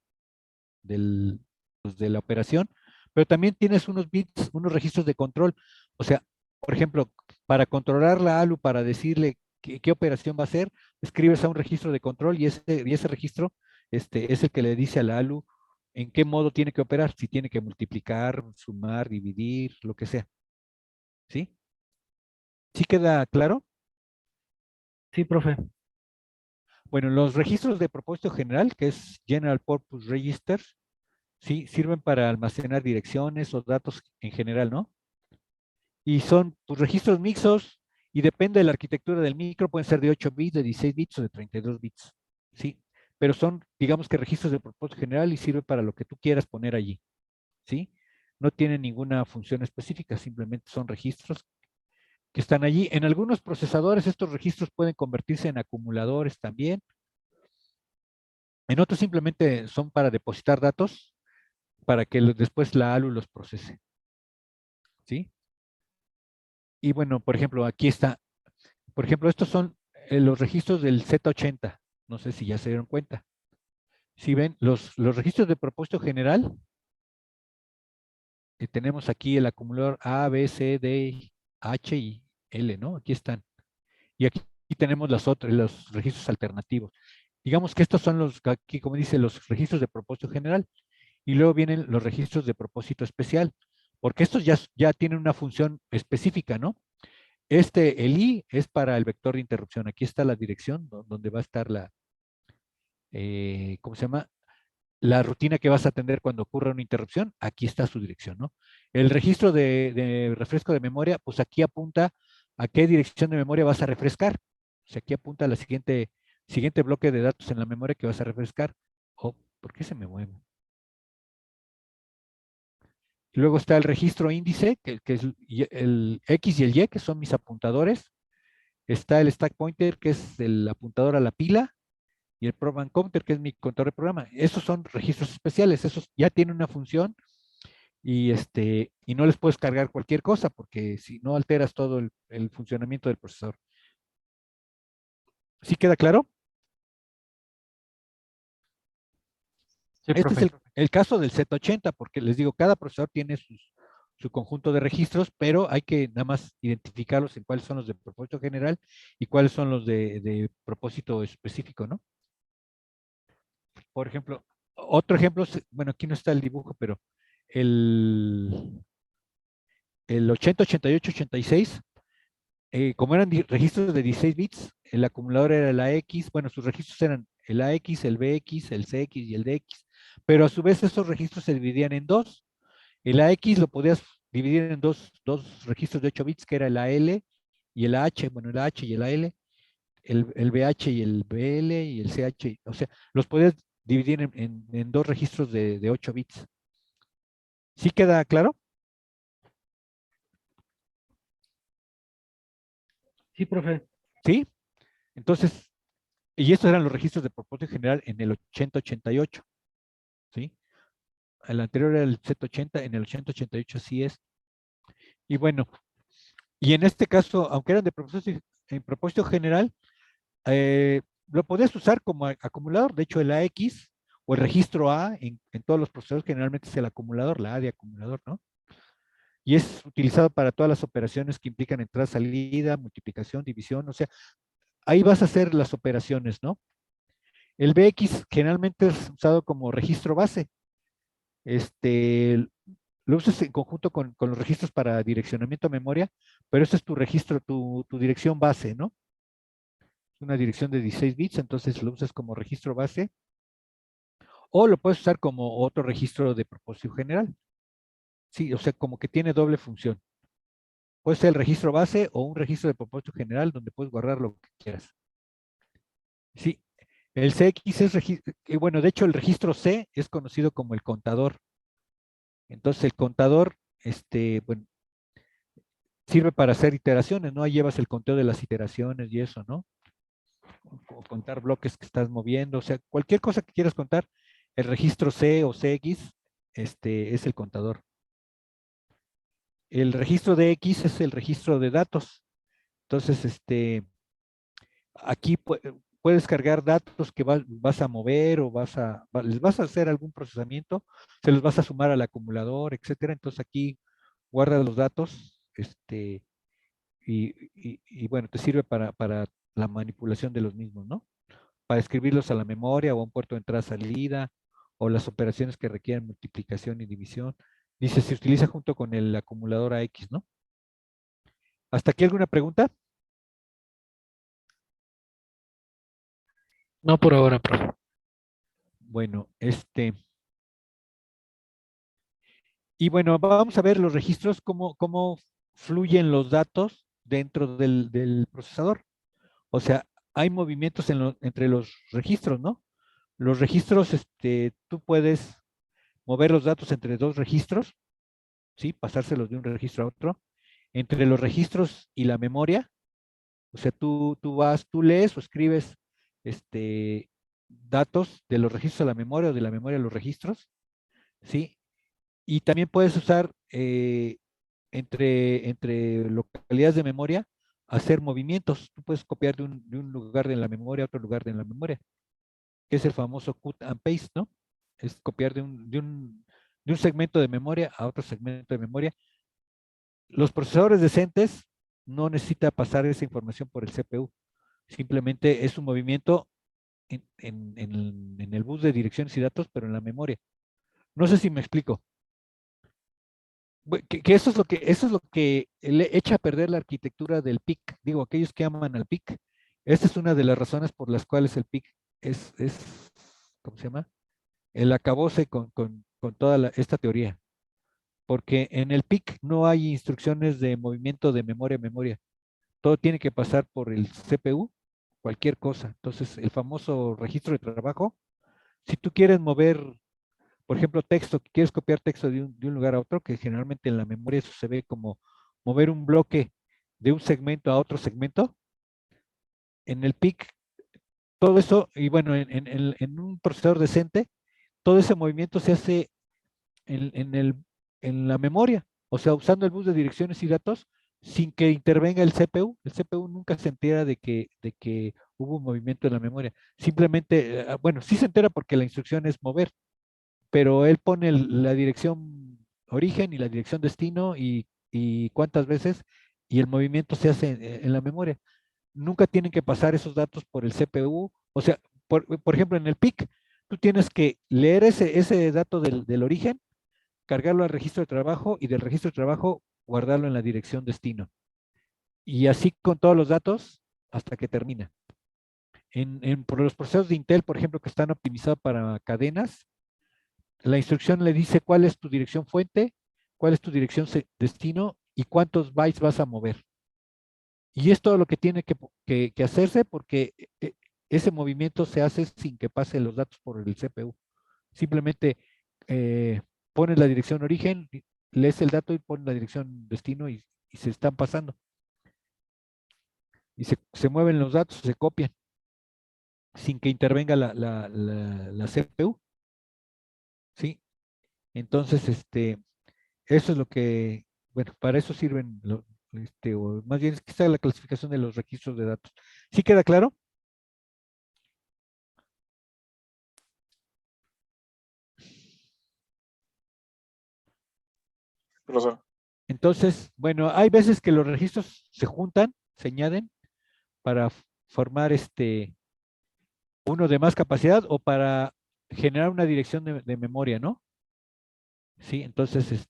operación, pero también tienes unos bits, unos registros de control. O sea, por ejemplo, para controlar la ALU, para decirle qué operación va a hacer, escribes a un registro de control y ese registro es el que le dice a la ALU en qué modo tiene que operar, si tiene que multiplicar, sumar, dividir, lo que sea. ¿Sí? ¿Sí queda claro? Sí, profe. Bueno, los registros de propósito general, que es General Purpose Registers, sí, sirven para almacenar direcciones o datos en general, ¿no? Y son pues, registros mixtos y depende de la arquitectura del micro, pueden ser de 8 bits, de 16 bits o de 32 bits, ¿sí? Pero son, digamos que registros de propósito general y sirve para lo que tú quieras poner allí, ¿sí? No tienen ninguna función específica, simplemente son registros que están allí. En algunos procesadores estos registros pueden convertirse en acumuladores también. En otros simplemente son para depositar datos para que después la ALU los procese, ¿sí? Y bueno, por ejemplo, aquí está. Por ejemplo, estos son los registros del Z80. No sé si ya se dieron cuenta. Si ven, los registros de propósito general, tenemos aquí el acumulador A, B, C, D, H y L, ¿no? Aquí están. Y aquí tenemos los registros alternativos. Digamos que estos son aquí como dice, los registros de propósito general. Y luego vienen los registros de propósito especial, porque estos ya tienen una función específica, ¿no? El I es para el vector de interrupción. Aquí está la dirección donde va a estar ¿cómo se llama? La rutina que vas a atender cuando ocurra una interrupción. Aquí está su dirección, ¿no? El registro de refresco de memoria, pues aquí apunta a qué dirección de memoria vas a refrescar. O sea, aquí apunta a la siguiente bloque de datos en la memoria que vas a refrescar. Oh, ¿por qué se me mueve? Y luego está el registro índice, que es el X y el Y, que son mis apuntadores. Está el stack pointer, que es el apuntador a la pila, y el program counter, que es mi contador de programa. Esos son registros especiales, esos ya tienen una función y no les puedes cargar cualquier cosa, porque si no alteras todo el funcionamiento del procesador. ¿Sí queda claro? Sí, Este es profe. el caso del Z80, porque les digo, cada procesador tiene su conjunto de registros, pero hay que nada más identificarlos en cuáles son los de propósito general y cuáles son los de propósito específico, ¿no? Por ejemplo, otro ejemplo, bueno, aquí no está el dibujo, pero el, el 80, 88, 86, como eran registros de 16 bits, el acumulador era el AX, bueno, sus registros eran el AX, el BX, el CX y el DX, pero a su vez esos registros se dividían en dos. El AX lo podías dividir en dos registros de 8 bits, que era el AL y el AH, bueno, el AH y el AL, el BH y el BL y el CH, o sea, los podías dividir en dos registros de 8 bits. ¿Sí queda claro? Sí, profe. ¿Sí? Entonces, y estos eran los registros de propósito general en el 8088, ¿sí? El anterior era el Z80, en el 8088 así es. Y bueno, y en este caso, aunque eran de propósito, en propósito general, lo podías usar como acumulador. De hecho, el AX o el registro A en todos los procesadores generalmente es el acumulador, la A de acumulador, ¿no? Y es utilizado para todas las operaciones que implican entrada, salida, multiplicación, división, o sea, ahí vas a hacer las operaciones, ¿no? El BX generalmente es usado como registro base. Lo usas en conjunto con los registros para direccionamiento a memoria, pero este es tu registro, tu dirección base, ¿no? Es una dirección de 16 bits, entonces lo usas como registro base, o lo puedes usar como otro registro de propósito general. Sí, o sea, como que tiene doble función. Puede ser el registro base o un registro de propósito general donde puedes guardar lo que quieras. Sí, el CX es registro, bueno, de hecho el registro C es conocido como el contador. Entonces el contador, bueno, sirve para hacer iteraciones, ¿no? Ahí llevas el conteo de las iteraciones y eso, ¿no? O contar bloques que estás moviendo, o sea, cualquier cosa que quieras contar, el registro C o CX, es el contador. El registro DX es el registro de datos. Entonces, aquí puedes cargar datos que vas a mover o les vas a hacer algún procesamiento, se los vas a sumar al acumulador, etcétera. Entonces aquí guarda los datos, y bueno, te sirve para la manipulación de los mismos, ¿no? Para escribirlos a la memoria o a un puerto de entrada-salida, o las operaciones que requieren multiplicación y división. Dice, se utiliza junto con el acumulador AX, ¿no? ¿Hasta aquí alguna pregunta? No por ahora, profe. Bueno, y bueno, vamos a ver los registros, cómo fluyen los datos dentro del procesador. O sea, hay movimientos entre los registros, ¿no? Los registros, tú puedes mover los datos entre dos registros, ¿sí? Pasárselos de un registro a otro. Entre los registros y la memoria, o sea, tú lees o escribes, datos de los registros a la memoria o de la memoria a los registros, ¿sí? Y también puedes usar, entre localidades de memoria, hacer movimientos. Tú puedes copiar de un lugar de la memoria a otro lugar de la memoria, que es el famoso cut and paste, ¿no? Es copiar de un segmento de memoria a otro segmento de memoria. Los procesadores decentes no necesita pasar esa información por el CPU. Simplemente es un movimiento en el bus de direcciones y datos, pero en la memoria. No sé si me explico. Que eso es lo que le echa a perder la arquitectura del PIC. Digo, aquellos que aman al PIC, esta es una de las razones por las cuales el PIC ¿cómo se llama? El acabose con toda esta teoría. Porque en el PIC no hay instrucciones de movimiento de memoria a memoria. Todo tiene que pasar por el CPU, cualquier cosa. Entonces, el famoso registro de trabajo, si tú quieres mover, por ejemplo, texto, quieres copiar texto de un lugar a otro, que generalmente en la memoria eso se ve como mover un bloque de un segmento a otro segmento, en el PIC, todo eso, y bueno, en un procesador decente, todo ese movimiento se hace en la memoria, o sea, usando el bus de direcciones y datos, sin que intervenga el CPU. El CPU nunca se entera de que hubo un movimiento en la memoria. Simplemente, bueno, sí se entera porque la instrucción es mover, pero él pone la dirección origen y la dirección destino y cuántas veces, y el movimiento se hace en la memoria. Nunca tienen que pasar esos datos por el CPU. O sea, por ejemplo, en el PIC, tú tienes que leer ese dato del origen, cargarlo al registro de trabajo y del registro de trabajo guardarlo en la dirección destino. Y así con todos los datos hasta que termina. Por los procesos de Intel, por ejemplo, que están optimizados para cadenas, la instrucción le dice cuál es tu dirección fuente, cuál es tu dirección destino y cuántos bytes vas a mover. Y es todo lo que tiene que hacerse porque ese movimiento se hace sin que pase los datos por el CPU. Simplemente pones la dirección origen, lees el dato y pones la dirección destino y se están pasando. Y se mueven los datos, se copian sin que intervenga la CPU. ¿Sí? Entonces, eso es lo que, bueno, para eso sirven, o más bien es que está la clasificación de los registros de datos. ¿Sí queda claro? Profesor. Entonces, bueno, hay veces que los registros se juntan, se añaden para formar uno de más capacidad o para generar una dirección de memoria, ¿no? Sí, entonces,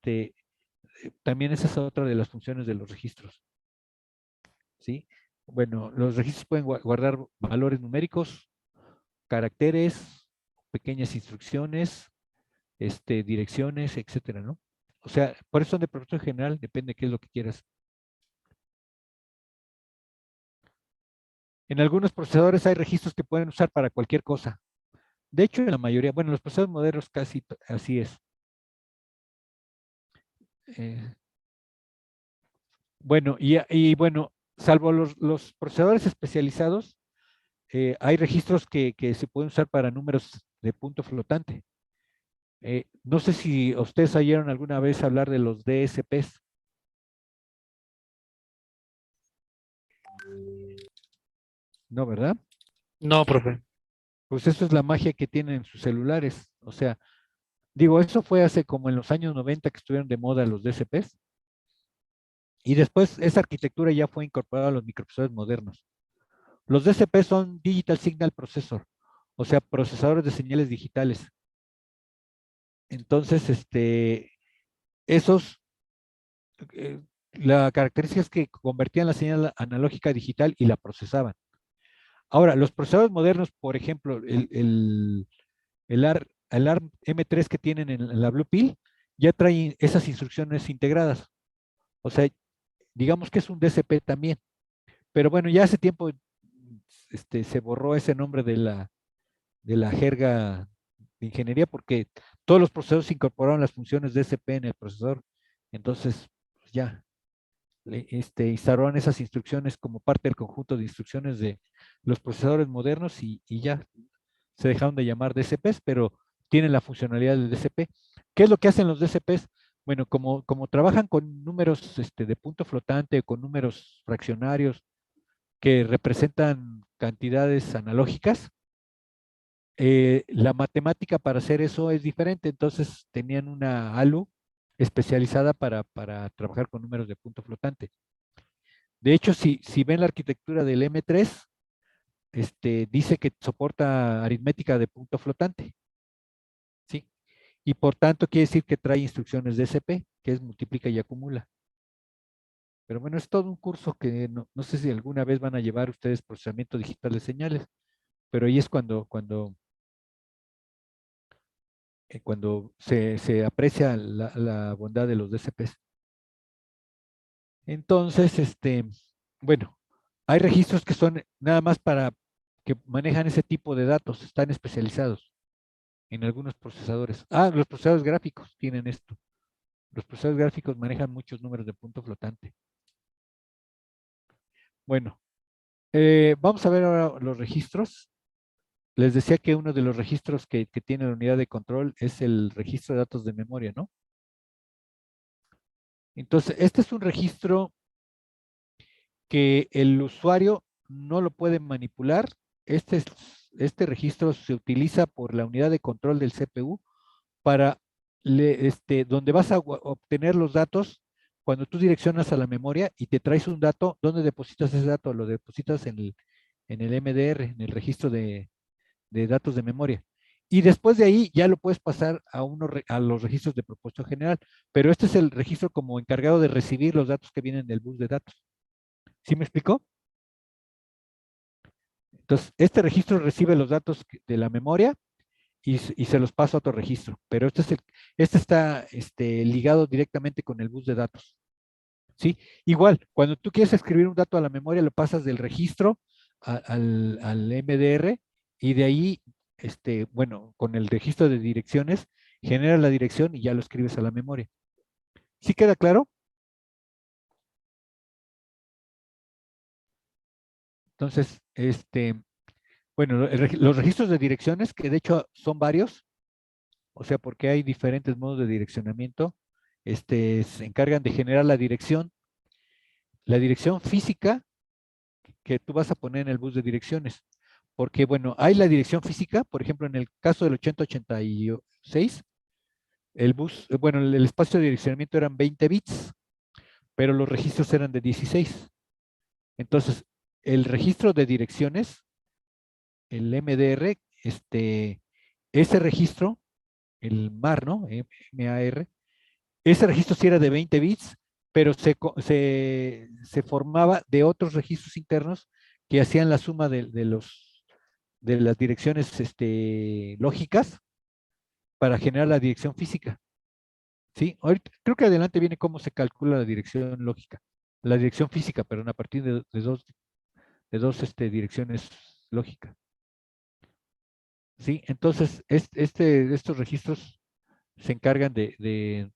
también esa es otra de las funciones de los registros. ¿Sí? Bueno, los registros pueden guardar valores numéricos, caracteres, pequeñas instrucciones, direcciones, etcétera, ¿no? O sea, por eso son de propósito general, depende de qué es lo que quieras. En algunos procesadores hay registros que pueden usar para cualquier cosa. De hecho, en la mayoría, bueno, los procesadores modernos casi así es. Eh, bueno, y bueno, salvo los procesadores especializados, hay registros que se pueden usar para números de punto flotante. No sé si ustedes oyeron alguna vez hablar de los DSPs. No, ¿verdad? No, profe. Pues eso es la magia que tienen sus celulares. O sea, digo, eso fue hace como en los años 90 que estuvieron de moda los DSPs. Y después esa arquitectura ya fue incorporada a los microprocesadores modernos. Los DSP son Digital Signal Processor, o sea, procesadores de señales digitales. Entonces, esos, la característica es que convertían la señal analógica a digital y la procesaban. Ahora, los procesadores modernos, por ejemplo, el ARM M3 que tienen en la Blue Pill, ya traen esas instrucciones integradas. O sea, digamos que es un DSP también. Pero bueno, ya hace tiempo se borró ese nombre de la jerga de ingeniería porque todos los procesadores incorporaron las funciones DSP en el procesador. Entonces, pues ya, instalaron esas instrucciones como parte del conjunto de instrucciones de los procesadores modernos y ya se dejaron de llamar DSPs, pero tienen la funcionalidad de DSP. ¿Qué es lo que hacen los DSPs? Bueno, como trabajan con números de punto flotante, con números fraccionarios que representan cantidades analógicas, la matemática para hacer eso es diferente, entonces tenían una ALU especializada para trabajar con números de punto flotante. De hecho, si ven la arquitectura del M3, dice que soporta aritmética de punto flotante, ¿sí? Y por tanto quiere decir que trae instrucciones de SP, que es multiplica y acumula. Pero bueno, es todo un curso que no sé si alguna vez van a llevar ustedes procesamiento digital de señales, pero ahí es cuando se aprecia la bondad de los DCPs. Entonces, bueno, hay registros que son nada más para que manejan ese tipo de datos, están especializados en algunos procesadores. Los procesadores gráficos tienen esto. Los procesadores gráficos manejan muchos números de punto flotante. Bueno, vamos a ver ahora los registros. Les decía que uno de los registros que tiene la unidad de control es el registro de datos de memoria, ¿no? Entonces, este es un registro que el usuario no lo puede manipular. Este registro se utiliza por la unidad de control del CPU para donde vas a obtener los datos cuando tú direccionas a la memoria y te traes un dato, ¿dónde depositas ese dato? Lo depositas en el MDR, en el registro de datos de memoria. Y después de ahí ya lo puedes pasar a los registros de propósito general, pero este es el registro como encargado de recibir los datos que vienen del bus de datos. ¿Sí me explicó? Entonces, este registro recibe los datos de la memoria y se los pasa a otro registro, pero este está ligado directamente con el bus de datos. ¿Sí? Igual, cuando tú quieres escribir un dato a la memoria, lo pasas del registro al MDR y de ahí, bueno, con el registro de direcciones, genera la dirección y ya lo escribes a la memoria. ¿Sí queda claro? Entonces, bueno, los registros de direcciones, que de hecho son varios, o sea, porque hay diferentes modos de direccionamiento, se encargan de generar la dirección física que tú vas a poner en el bus de direcciones. Porque, bueno, hay la dirección física, por ejemplo, en el caso del 8086, el bus, bueno, el espacio de direccionamiento eran 20 bits, pero los registros eran de 16. Entonces, el registro de direcciones, el MDR, ese registro, el MAR, ¿no? MAR, ese registro sí era de 20 bits, pero se formaba de otros registros internos que hacían la suma de las direcciones lógicas para generar la dirección física. ¿Sí? Ahorita, creo que adelante viene cómo se calcula la dirección lógica, la dirección física, pero a partir de dos direcciones lógicas. ¿Sí? Entonces, estos registros se encargan de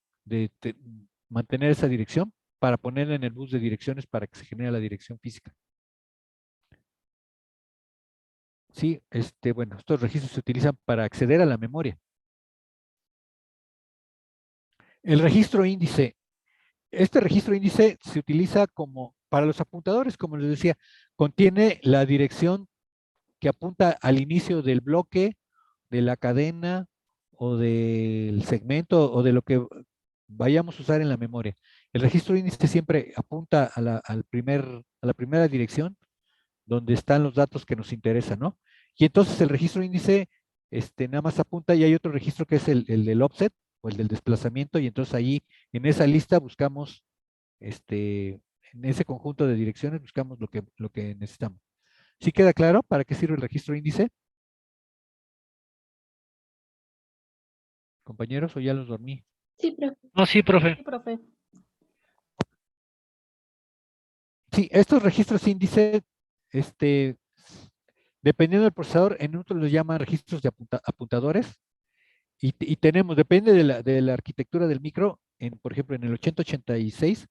mantener esa dirección para ponerla en el bus de direcciones para que se genere la dirección física. Sí, bueno, estos registros se utilizan para acceder a la memoria. El registro índice. Este registro índice se utiliza como para los apuntadores, como les decía, contiene la dirección que apunta al inicio del bloque, de la cadena o del segmento o de lo que vayamos a usar en la memoria. El registro índice siempre apunta a la primera dirección donde están los datos que nos interesan, ¿no? Y entonces el registro índice nada más apunta y hay otro registro que es el del offset o el del desplazamiento y entonces ahí en esa lista buscamos, en ese conjunto de direcciones buscamos lo que necesitamos. ¿Sí queda claro para qué sirve el registro índice? Compañeros, o ya los dormí. Sí, profe. No, sí, profe. Sí, profe. Sí, estos registros índice, dependiendo del procesador, en otros los llaman registros de apuntadores. Y tenemos, depende de la arquitectura del micro, por ejemplo, en el 8086,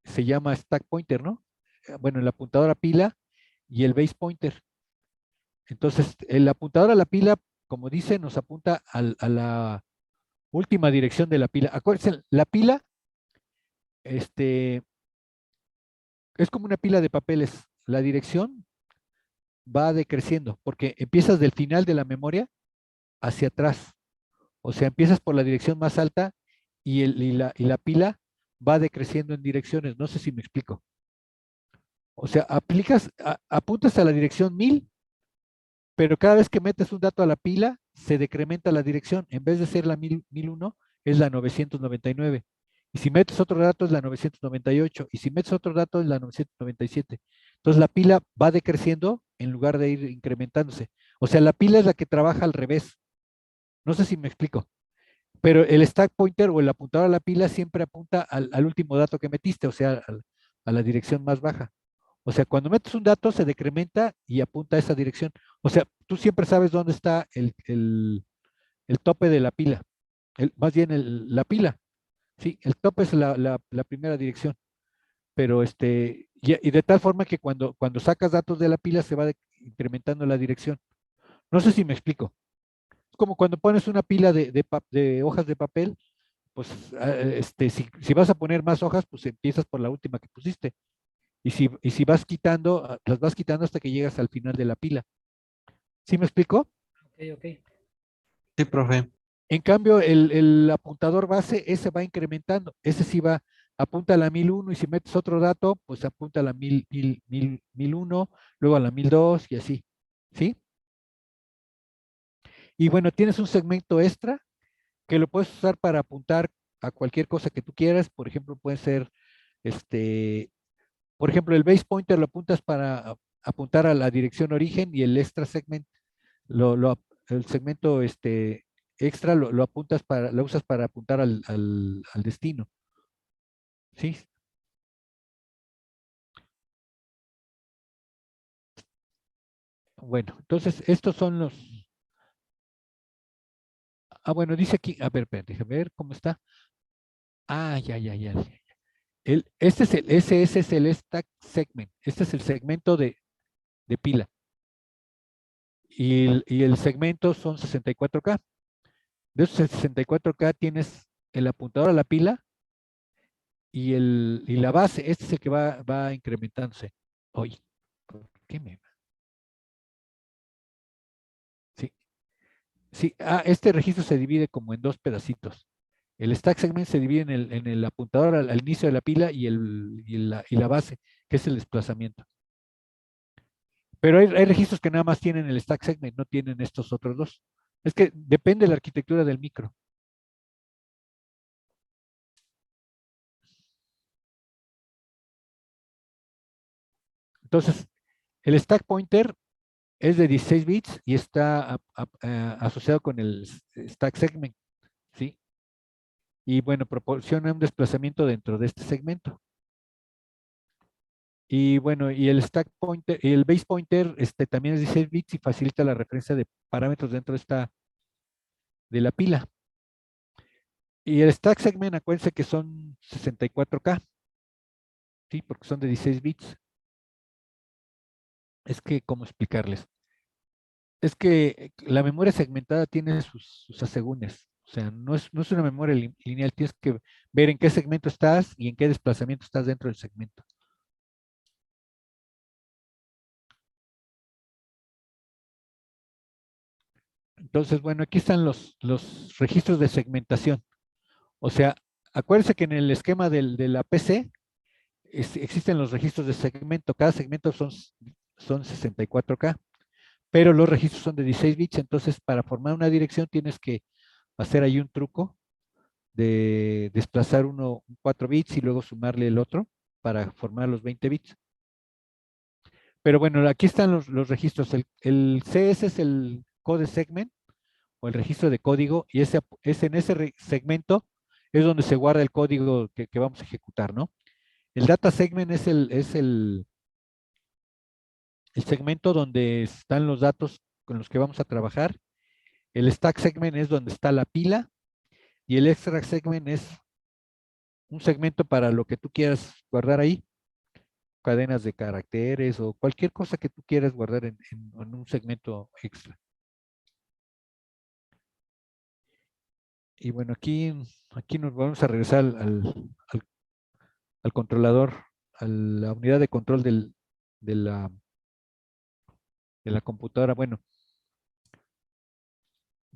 se llama stack pointer, ¿no? Bueno, el apuntador a pila y el base pointer. Entonces, el apuntador a la pila, como dice, nos apunta a la última dirección de la pila. Acuérdense, la pila, es como una pila de papeles. La dirección va decreciendo, porque empiezas del final de la memoria hacia atrás. O sea, empiezas por la dirección más alta y la pila va decreciendo en direcciones. No sé si me explico. O sea, apuntas a la dirección 1000, pero cada vez que metes un dato a la pila, se decrementa la dirección. En vez de ser la 1001, es la 999. Y si metes otro dato, es la 998. Y si metes otro dato, es la 997. Entonces, la pila va decreciendo en lugar de ir incrementándose. O sea, la pila es la que trabaja al revés. No sé si me explico. Pero el stack pointer o el apuntador a la pila siempre apunta al último dato que metiste, o sea, a la dirección más baja. O sea, cuando metes un dato se decrementa y apunta a esa dirección. O sea, tú siempre sabes dónde está el tope de la pila. Más bien la pila. Sí, el tope es la primera dirección. Pero y de tal forma que cuando sacas datos de la pila se va incrementando la dirección. No sé si me explico. Es como cuando pones una pila de hojas de papel, pues si vas a poner más hojas, pues empiezas por la última que pusiste. Y si vas quitando, las vas quitando hasta que llegas al final de la pila. ¿Sí me explico? Ok, ok. Sí, profe. En cambio, el apuntador base, ese va incrementando. Ese sí va, apunta a la 1001 y si metes otro dato, pues apunta a la 1001, luego a la 1002 y así. ¿Sí? Y bueno, tienes un segmento extra que lo puedes usar para apuntar a cualquier cosa que tú quieras. Por ejemplo, puede ser, por ejemplo, el base pointer lo apuntas para apuntar a la dirección origen y el extra segment, el segmento extra lo apuntas lo usas para apuntar al destino. ¿Sí? Bueno, entonces estos son los. Bueno, dice aquí, a ver, espérate, déjame ver cómo está. Ya. Ese es el stack segment. Este es el segmento de pila. Y el segmento son 64K. De esos 64K tienes el apuntador a la pila y la base. Este es el que va incrementándose. Oye, ¿por qué me? Sí, sí. Este registro se divide como en dos pedacitos. El stack segment se divide en el apuntador al inicio de la pila y la base, que es el desplazamiento. Pero hay registros que nada más tienen el stack segment, no tienen estos otros dos. Es que depende de la arquitectura del micro. Entonces, el stack pointer es de 16 bits y está asociado con el stack segment, ¿sí? Y bueno, proporciona un desplazamiento dentro de este segmento. Y bueno, y el stack pointer, y el base pointer también es 16 bits y facilita la referencia de parámetros dentro de la pila. Y el stack segment, acuérdense que son 64K, ¿sí? Porque son de 16 bits. Es que, ¿cómo explicarles? Es que la memoria segmentada tiene sus asegúnes. O sea, no es una memoria lineal, tienes que ver en qué segmento estás y en qué desplazamiento estás dentro del segmento. Entonces, bueno, aquí están los registros de segmentación. O sea, acuérdense que en el esquema de la PC existen los registros de segmento. Cada segmento son 64K, pero los registros son de 16 bits. Entonces, para formar una dirección tienes que hacer ahí un truco de desplazar uno 4 bits y luego sumarle el otro para formar los 20 bits. Pero bueno, aquí están los registros. El CS es el code segment o el registro de código y es en ese segmento es donde se guarda el código que vamos a ejecutar, ¿no? El data segment es el segmento donde están los datos con los que vamos a trabajar. El stack segment es donde está la pila y el extra segment es un segmento para lo que tú quieras guardar ahí, cadenas de caracteres o cualquier cosa que tú quieras guardar en un segmento extra. Y bueno, aquí nos vamos a regresar al controlador, a la unidad de control de la computadora. Bueno,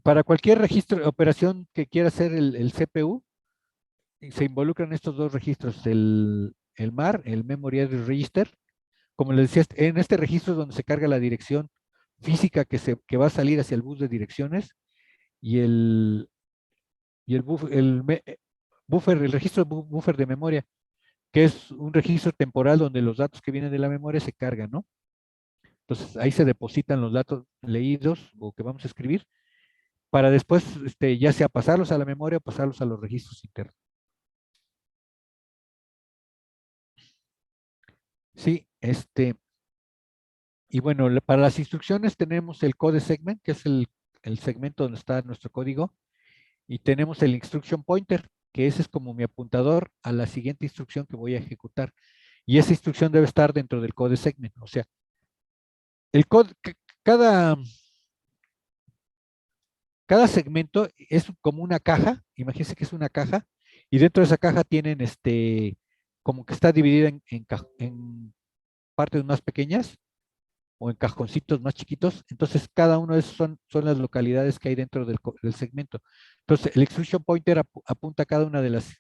para cualquier registro de operación que quiera hacer el CPU, se involucran estos dos registros, el MAR, el Memory Address Register. Como les decía, en este registro es donde se carga la dirección física que va a salir hacia el bus de direcciones y el buffer, el registro buffer de memoria, que es un registro temporal donde los datos que vienen de la memoria se cargan, ¿no? Entonces ahí se depositan los datos leídos o que vamos a escribir para después ya sea pasarlos a la memoria o pasarlos a los registros internos. Sí, y bueno, para las instrucciones tenemos el code segment, que es el segmento donde está nuestro código, y tenemos el instruction pointer, que ese es como mi apuntador a la siguiente instrucción que voy a ejecutar. Y esa instrucción debe estar dentro del code segment. O sea, el cada segmento es como una caja. Imagínense que es una caja. Y dentro de esa caja tienen como que está dividida en partes más pequeñas o en cajoncitos más chiquitos. Entonces, cada uno de esos son las localidades que hay dentro del segmento. Entonces, el instruction pointer apunta a cada una de las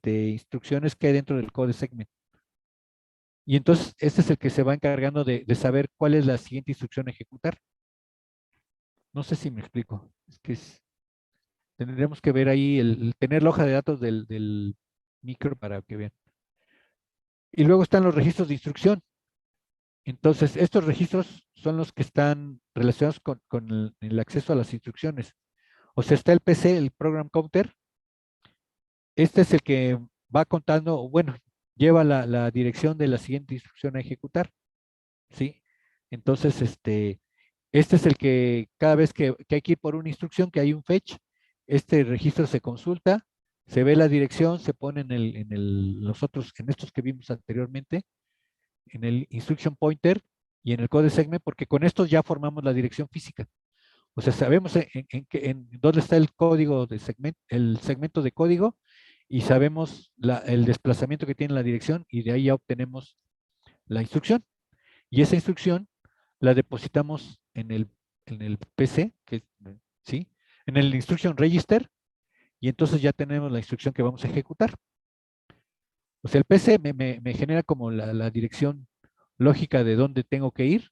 instrucciones que hay dentro del code segment. Y entonces, este es el que se va encargando de saber cuál es la siguiente instrucción a ejecutar. No sé si me explico. Es que tendremos que ver ahí, tener la hoja de datos del micro para que vean. Y luego están los registros de instrucción. Entonces, estos registros son los que están relacionados con el acceso a las instrucciones. O sea, está el PC, el Program Counter. Este es el que va contando, bueno, lleva la dirección de la siguiente instrucción a ejecutar. ¿Sí? Entonces, este es el que cada vez que hay que ir por una instrucción, que hay un fetch, este registro se consulta, se ve la dirección, se pone en estos que vimos anteriormente, en el instruction pointer y en el code segment, porque con estos ya formamos la dirección física. O sea, sabemos en dónde está el código de el segmento de código y sabemos el desplazamiento que tiene la dirección y de ahí ya obtenemos la instrucción. Y esa instrucción la depositamos en el PC, ¿sí? En el instruction register, y entonces ya tenemos la instrucción que vamos a ejecutar. O sea, el PC me genera como la dirección lógica de dónde tengo que ir,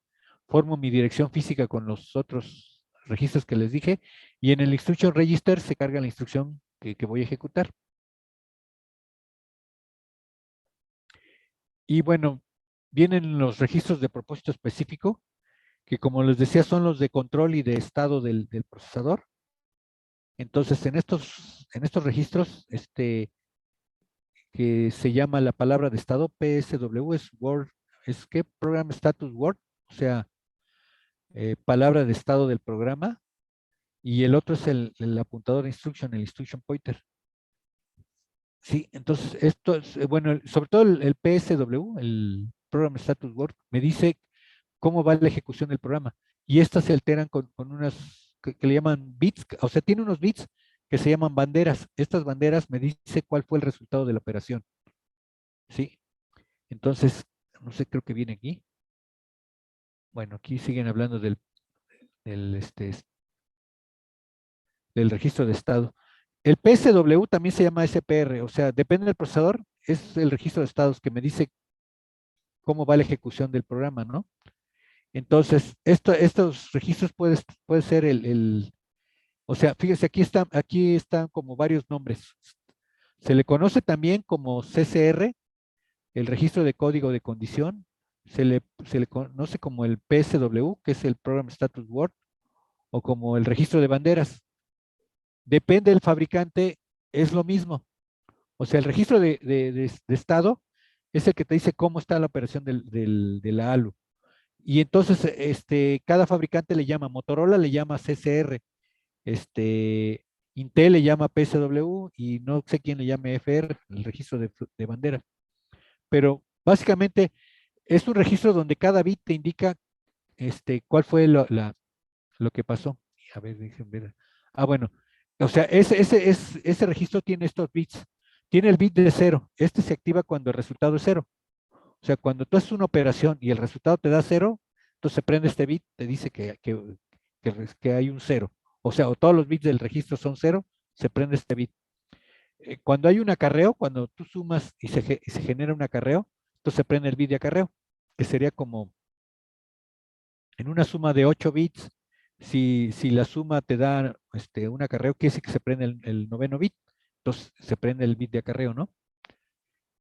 formo mi dirección física con los otros registros que les dije, y en el instruction register se carga la instrucción que voy a ejecutar. Y bueno, vienen los registros de propósito específico, que como les decía son los de control y de estado del procesador. Entonces, en estos registros, que se llama la palabra de estado, PSW, es Word, es que Program Status Word, o sea, palabra de estado del programa, y el otro es el apuntador de instruction, el instruction pointer. Sí, entonces esto es, bueno, sobre todo el PSW, el Program Status Word, me dice cómo va la ejecución del programa. Y estas se alteran con unas que le llaman bits, o sea, tiene unos bits que se llaman banderas. Estas banderas me dice cuál fue el resultado de la operación. ¿Sí? Entonces, no sé, creo que viene aquí. Bueno, aquí siguen hablando del, del registro de estado. El PSW también se llama SPR, o sea, depende del procesador, es el registro de estados que me dice cómo va la ejecución del programa, ¿no? Entonces, estos registros puede ser o sea, fíjese, aquí están como varios nombres. Se le conoce también como CCR, el registro de código de condición. Se le conoce como el PSW, que es el Program Status Word, o como el registro de banderas. Depende del fabricante, es lo mismo. O sea, el registro de estado es el que te dice cómo está la operación de la ALU. Y entonces, cada fabricante le llama, Motorola le llama CCR, Intel le llama PSW y no sé quién le llame FR, el registro de bandera. Pero básicamente es un registro donde cada bit te indica cuál fue lo que pasó. A ver, déjenme ver. Ah, bueno. O sea, ese registro tiene estos bits. Tiene el bit de 0. Este se activa cuando el resultado es 0. O sea, cuando tú haces una operación y el resultado te da 0, entonces se prende este bit, te dice que hay un 0. O sea, o todos los bits del registro son 0, se prende este bit. Cuando hay un acarreo, cuando tú sumas y se genera un acarreo, entonces se prende el bit de acarreo, que sería como en una suma de 8 bits, si la suma te da un acarreo, quiere decir que se prende el noveno bit, entonces se prende el bit de acarreo, ¿no?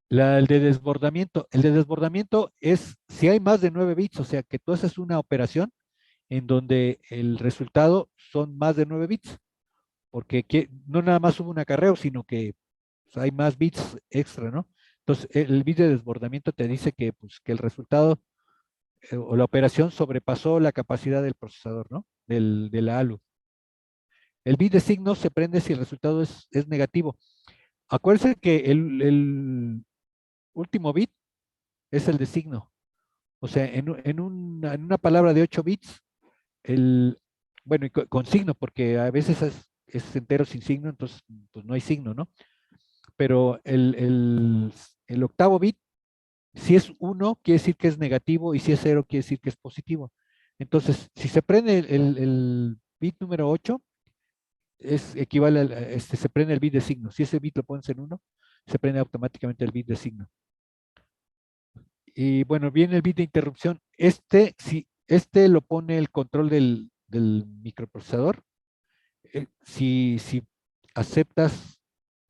El de desbordamiento. El de desbordamiento es si hay más de 9 bits, o sea que tú haces una operación en donde el resultado son más de 9 bits, porque no nada más hubo un acarreo, sino que pues, hay más bits extra, ¿no? Entonces, el bit de desbordamiento te dice pues, que el resultado o la operación sobrepasó la capacidad del procesador, ¿no? De la ALU. El bit de signo se prende si el resultado es negativo. Acuérdense que el último bit es el de signo. O sea, en una palabra de 8 bits, bueno, y con signo, porque a veces es entero sin signo, entonces pues no hay signo, ¿no? Pero el octavo bit Si es 1, quiere decir que es negativo, y si es 0, quiere decir que es positivo. Entonces, si se prende el bit número 8, equivale se prende el bit de signo. Si ese bit lo pones en 1, se prende automáticamente el bit de signo. Y bueno, viene el bit de interrupción. Si lo pone el control del microprocesador. Si aceptas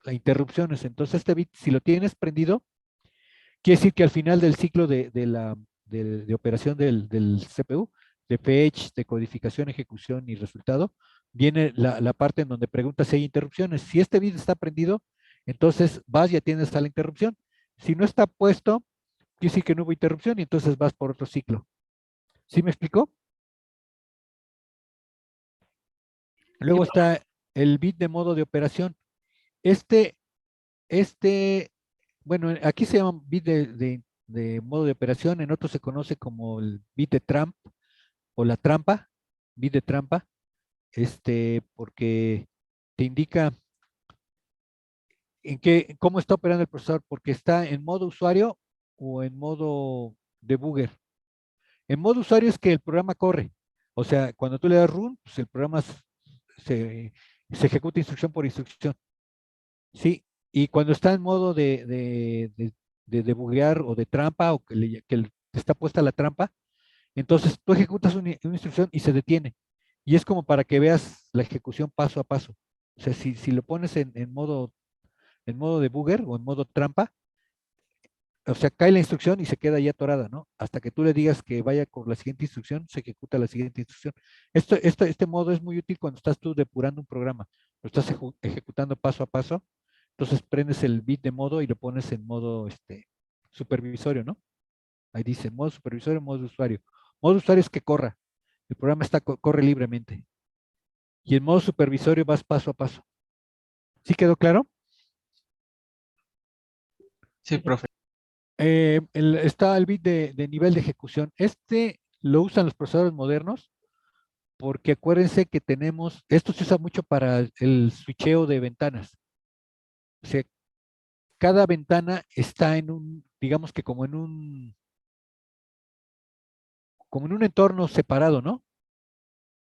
las interrupciones, entonces este bit, si lo tienes prendido, quiere decir que al final del ciclo de operación del CPU, de fetch, de codificación, ejecución y resultado, viene la parte en donde pregunta si hay interrupciones. Si este bit está prendido, entonces vas y atiendes a la interrupción. Si no está puesto, quiere decir que no hubo interrupción y entonces vas por otro ciclo. ¿Sí me explicó? Luego está el bit de modo de operación. Este, bueno, aquí se llama bit de modo de operación, en otros se conoce como el bit de tramp o la trampa, bit de trampa, porque te indica cómo está operando el procesador, porque está en modo usuario o en modo debugger. En modo usuario es que el programa corre, o sea, cuando tú le das run, pues el programa se ejecuta instrucción por instrucción. Sí, y cuando está en modo de debuguear o de trampa, o que está puesta la trampa, entonces tú ejecutas una instrucción y se detiene. Y es como para que veas la ejecución paso a paso. O sea, si lo pones en modo debugger o en modo trampa, o sea, cae la instrucción y se queda ya atorada, ¿no? Hasta que tú le digas que vaya con la siguiente instrucción, se ejecuta la siguiente instrucción. Este modo es muy útil cuando estás tú depurando un programa, lo estás ejecutando paso a paso. Entonces prendes el bit de modo y lo pones en modo supervisorio, ¿no? Ahí dice modo supervisorio, modo de usuario. Modo usuario es que corra, el programa corre libremente. Y en modo supervisorio vas paso a paso. ¿Sí quedó claro? Sí, profe. Está el bit de nivel de ejecución. Lo usan los procesadores modernos porque acuérdense que esto se usa mucho para el switcheo de ventanas. O sea, cada ventana está digamos que como en un entorno separado, ¿no?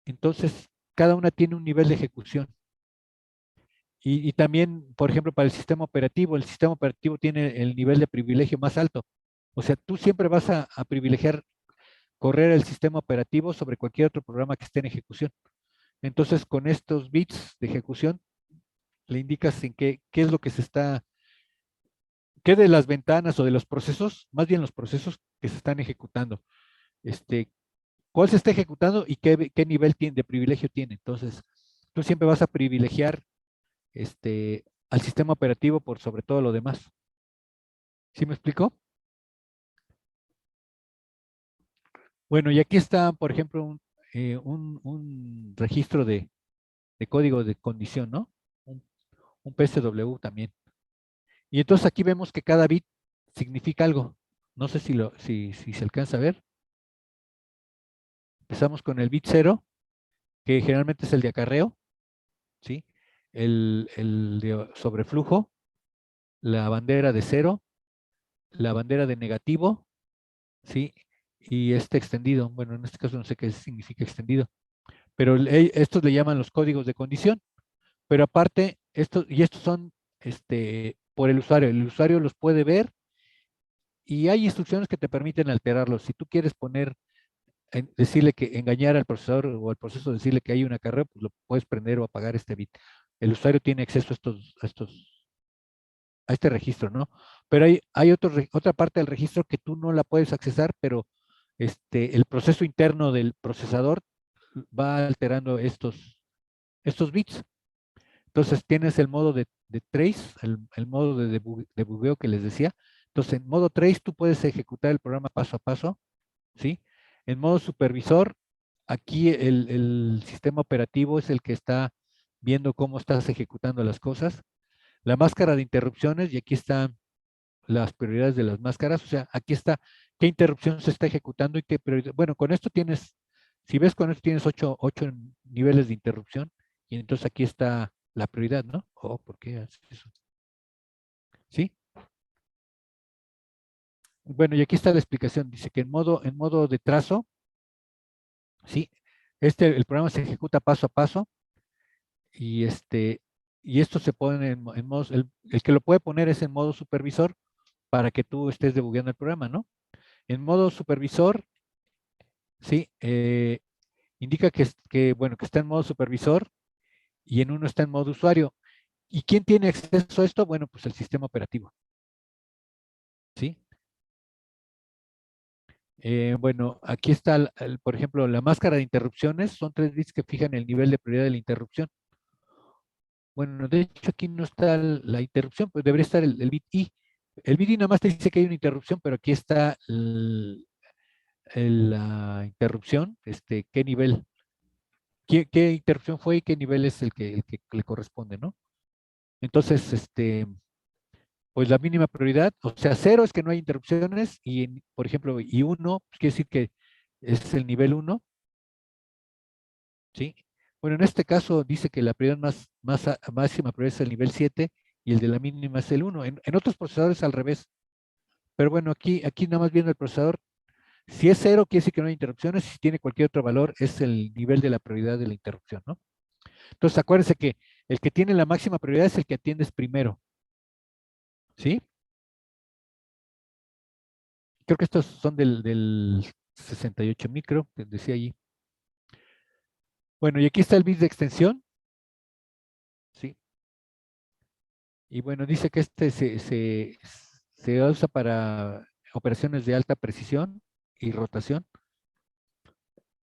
Entonces, cada una tiene un nivel de ejecución. Y también, por ejemplo, para el sistema operativo tiene el nivel de privilegio más alto. O sea, tú siempre vas a privilegiar correr el sistema operativo sobre cualquier otro programa que esté en ejecución. Entonces, con estos bits de ejecución, le indicas en qué es lo que qué de las ventanas o de los procesos, más bien los procesos que se están ejecutando, cuál se está ejecutando y qué nivel de privilegio tiene. Entonces, tú siempre vas a privilegiar al sistema operativo por sobre todo lo demás. ¿Sí me explico? Bueno, y aquí está, por ejemplo, un registro de código de condición, ¿no? Un PSW también. Y entonces aquí vemos que cada bit significa algo. No sé si se alcanza a ver. Empezamos con el bit 0, que generalmente es el de acarreo, ¿sí? El de sobreflujo, la bandera de 0, la bandera de negativo, ¿sí? Y este extendido. Bueno, en este caso no sé qué significa extendido, pero estos le llaman los códigos de condición. Pero aparte, estos son por el usuario los puede ver y hay instrucciones que te permiten alterarlos. Si tú quieres decirle que engañar al procesador o al proceso, decirle que hay un acarreo, pues lo puedes prender o apagar este bit. El usuario tiene acceso a este registro, ¿no? Pero hay otra parte del registro que tú no la puedes accesar, pero el proceso interno del procesador va alterando estos bits. Entonces tienes el modo de trace, el modo de debugueo que les decía. Entonces en modo trace tú puedes ejecutar el programa paso a paso, ¿sí? En modo supervisor, aquí el sistema operativo es el que está viendo cómo estás ejecutando las cosas. La máscara de interrupciones, y aquí están las prioridades de las máscaras, o sea, aquí está qué interrupción se está ejecutando y qué prioridad. Bueno, con esto si ves con esto tienes 8 niveles de interrupción, y entonces aquí está la prioridad, ¿no? ¿Por qué haces eso? ¿Sí? Bueno, y aquí está la explicación. Dice que en modo de trazo, ¿sí? El programa se ejecuta paso a paso y y esto se pone en modo, el que lo puede poner es en modo supervisor para que tú estés debugueando el programa, ¿no? En modo supervisor, sí, indica bueno, que está en modo supervisor y en uno está en modo usuario. ¿Y quién tiene acceso a esto? Bueno, pues el sistema operativo, ¿sí? Bueno, aquí está, por ejemplo, la máscara de interrupciones. Son 3 bits que fijan el nivel de prioridad de la interrupción. Bueno, de hecho aquí no está la interrupción, pues debería estar el bit I. El bit I nada más te dice que hay una interrupción, pero aquí está la interrupción, qué nivel, qué interrupción fue y qué nivel es el que le corresponde, ¿no? Entonces, pues la mínima prioridad, o sea, 0 es que no hay interrupciones y, por ejemplo, y 1, pues quiere decir que es el nivel 1, ¿sí? Bueno, en este caso dice que la prioridad máxima prioridad es el nivel 7 y el de la mínima es el 1. En otros procesadores al revés. Pero bueno, aquí nada más viendo el procesador, si es 0 quiere decir que no hay interrupciones, si tiene cualquier otro valor es el nivel de la prioridad de la interrupción, ¿no? Entonces acuérdense que el que tiene la máxima prioridad es el que atiendes primero, ¿sí? Creo que estos son del 68 micro, que decía allí. Bueno, y aquí está el bit de extensión, ¿sí? Y bueno, dice que se usa para operaciones de alta precisión y rotación.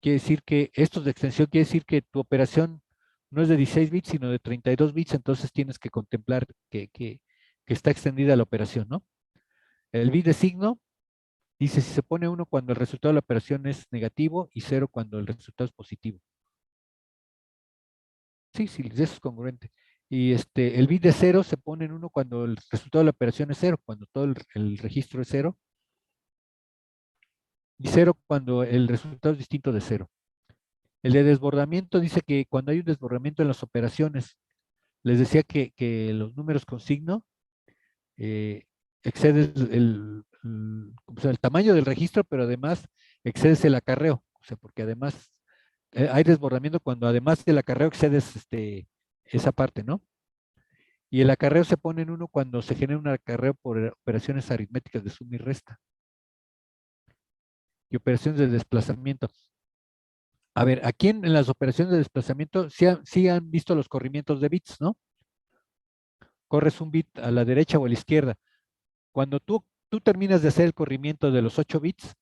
Quiere decir que estos de extensión quiere decir que tu operación no es de 16 bits, sino de 32 bits, entonces tienes que contemplar que está extendida la operación, ¿no? El bit de signo dice si se pone 1 cuando el resultado de la operación es negativo y 0 cuando el resultado es positivo. Sí, sí, eso es congruente. Y el bit de 0 se pone en 1 cuando el resultado de la operación es 0, cuando todo el registro es 0, y 0 cuando el resultado es distinto de 0. El de desbordamiento dice que cuando hay un desbordamiento en las operaciones, les decía que los números con signo excedes o sea, el tamaño del registro, pero además excedes el acarreo, o sea, porque además hay desbordamiento cuando además del acarreo excedes esa parte, ¿no? Y el acarreo se pone en 1 cuando se genera un acarreo por operaciones aritméticas de suma y resta. Y operaciones de desplazamiento. A ver, aquí en las operaciones de desplazamiento sí han visto los corrimientos de bits, ¿no? Corres un bit a la derecha o a la izquierda. Cuando tú terminas de hacer el corrimiento de los 8 bits,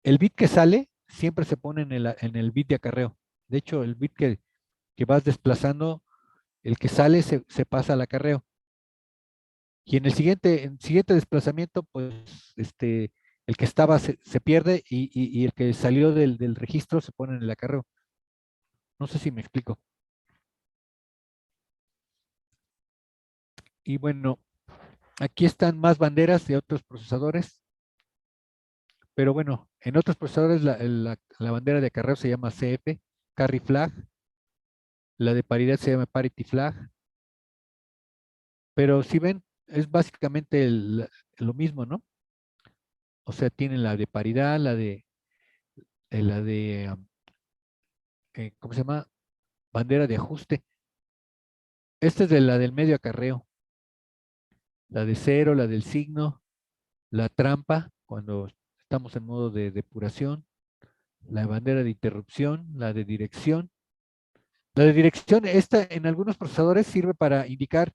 el bit que sale siempre se pone en el bit de acarreo. De hecho, el bit que vas desplazando, el que sale se pasa al acarreo. Y en el siguiente desplazamiento, pues, el que estaba se pierde y el que salió del registro se pone en el acarreo. No sé si me explico. Y bueno, aquí están más banderas de otros procesadores. Pero bueno, en otros procesadores la bandera de acarreo se llama CF, Carry Flag. La de paridad se llama Parity Flag. Pero si ven, es básicamente lo mismo, ¿no? O sea, tienen la de paridad, ¿cómo se llama? Bandera de ajuste. Esta es de la del medio acarreo. La de cero, la del signo, la trampa, cuando estamos en modo de depuración, la bandera de interrupción, la de dirección. La de dirección, esta en algunos procesadores sirve para indicar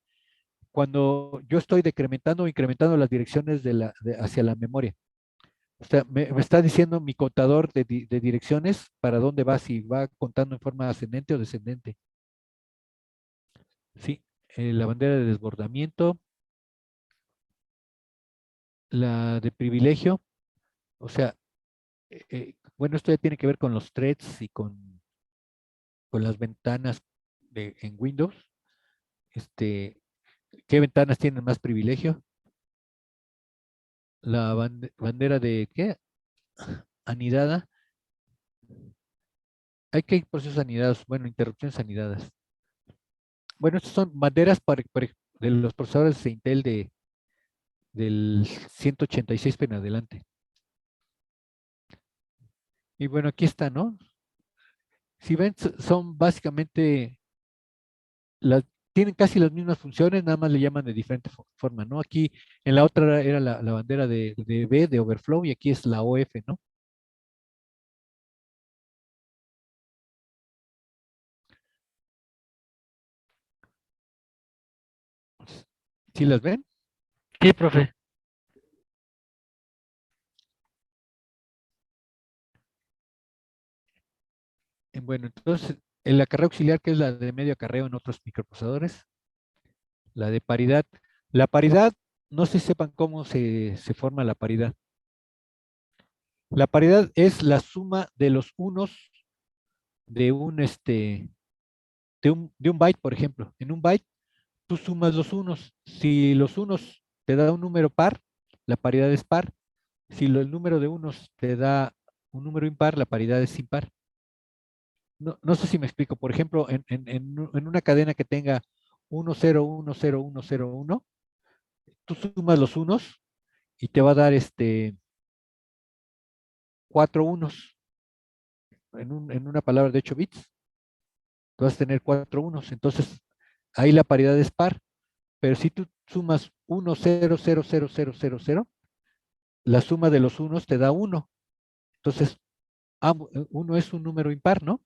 cuando yo estoy decrementando o incrementando las direcciones hacia la memoria. O sea, me está diciendo mi contador de direcciones para dónde va, si va contando en forma ascendente o descendente. Sí, la bandera de desbordamiento, la de privilegio, o sea, bueno, esto ya tiene que ver con los threads y con las ventanas en Windows. ¿Qué ventanas tienen más privilegio? La bandera de, ¿qué? Anidada. Hay que ir procesos anidados, bueno, interrupciones anidadas. Bueno, estas son banderas de los procesadores de Intel del 186 en adelante. Y bueno, aquí está, ¿no? Si ven, son básicamente, las, tienen casi las mismas funciones, nada más le llaman de diferente forma, ¿no? Aquí en la otra era la bandera de B, de overflow, y aquí es la OF, ¿no? ¿Sí las ven? Sí, profe. Bueno, entonces, el acarreo auxiliar, que es la de medio acarreo en otros microprocesadores, la de paridad. La paridad, no sé si sepan cómo se forma la paridad. La paridad es la suma de los unos de un byte, por ejemplo. En un byte, tú sumas los unos. Si los unos te da un número par, la paridad es par. Si el número de unos te da un número impar, la paridad es impar. No sé si me explico. Por ejemplo, en una cadena que tenga 1, 0, 1, 0, 1, 0, 1, tú sumas los unos y te va a dar 4 unos en una palabra de 8 bits. Tú vas a tener 4 unos. Entonces, ahí la paridad es par. Pero si tú sumas 1, 0, 0, 0, 0, 0, 0, la suma de los unos te da 1. Entonces, uno es un número impar, ¿no?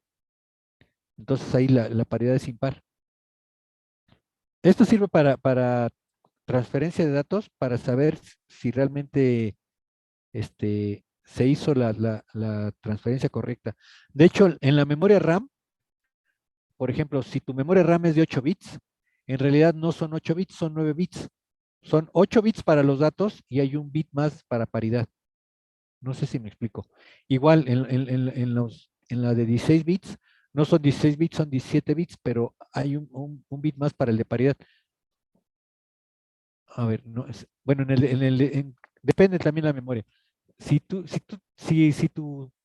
Entonces ahí la paridad es impar. Esto sirve para transferencia de datos, para saber si realmente se hizo la transferencia correcta. De hecho, en la memoria RAM, por ejemplo, si tu memoria RAM es de 8 bits, en realidad no son 8 bits, son 9 bits. Son 8 bits para los datos y hay un bit más para paridad. No sé si me explico. Igual en la de 16 bits, no son 16 bits, son 17 bits, pero hay un bit más para el de paridad. A ver, no, bueno, depende también la memoria. Si tu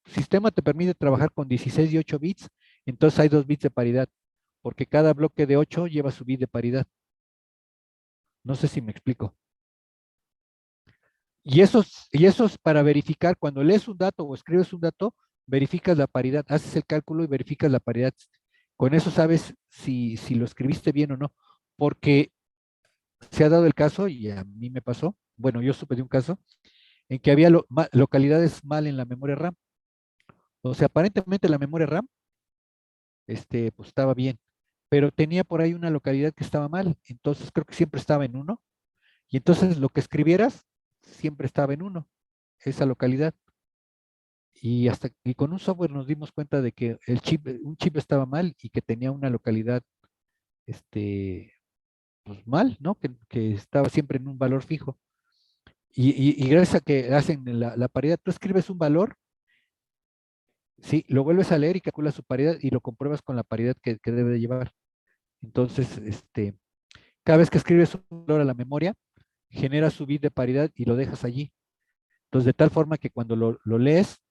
sistema te permite trabajar con 16 y 8 bits, entonces hay 2 bits de paridad, porque cada bloque de 8 lleva su bit de paridad. No sé si me explico. Y esos para verificar, cuando lees un dato o escribes un dato, verificas la paridad, haces el cálculo y verificas la paridad. Con eso sabes si lo escribiste bien o no, porque se ha dado el caso, y a mí me pasó, bueno, yo supe de un caso, en que había localidades mal en la memoria RAM. O sea, aparentemente la memoria RAM, pues estaba bien, pero tenía por ahí una localidad que estaba mal, entonces creo que siempre estaba en 1, y entonces lo que escribieras siempre estaba en 1, esa localidad. Y con un software nos dimos cuenta de que un chip estaba mal y que tenía una localidad, pues mal, ¿no? Que estaba siempre en un valor fijo. Y gracias a que hacen la paridad, tú escribes un valor, sí, lo vuelves a leer y calculas su paridad y lo compruebas con la paridad que debe de llevar. Entonces, cada vez que escribes un valor a la memoria, genera su bit de paridad y lo dejas allí. Entonces, de tal forma que cuando lo lees,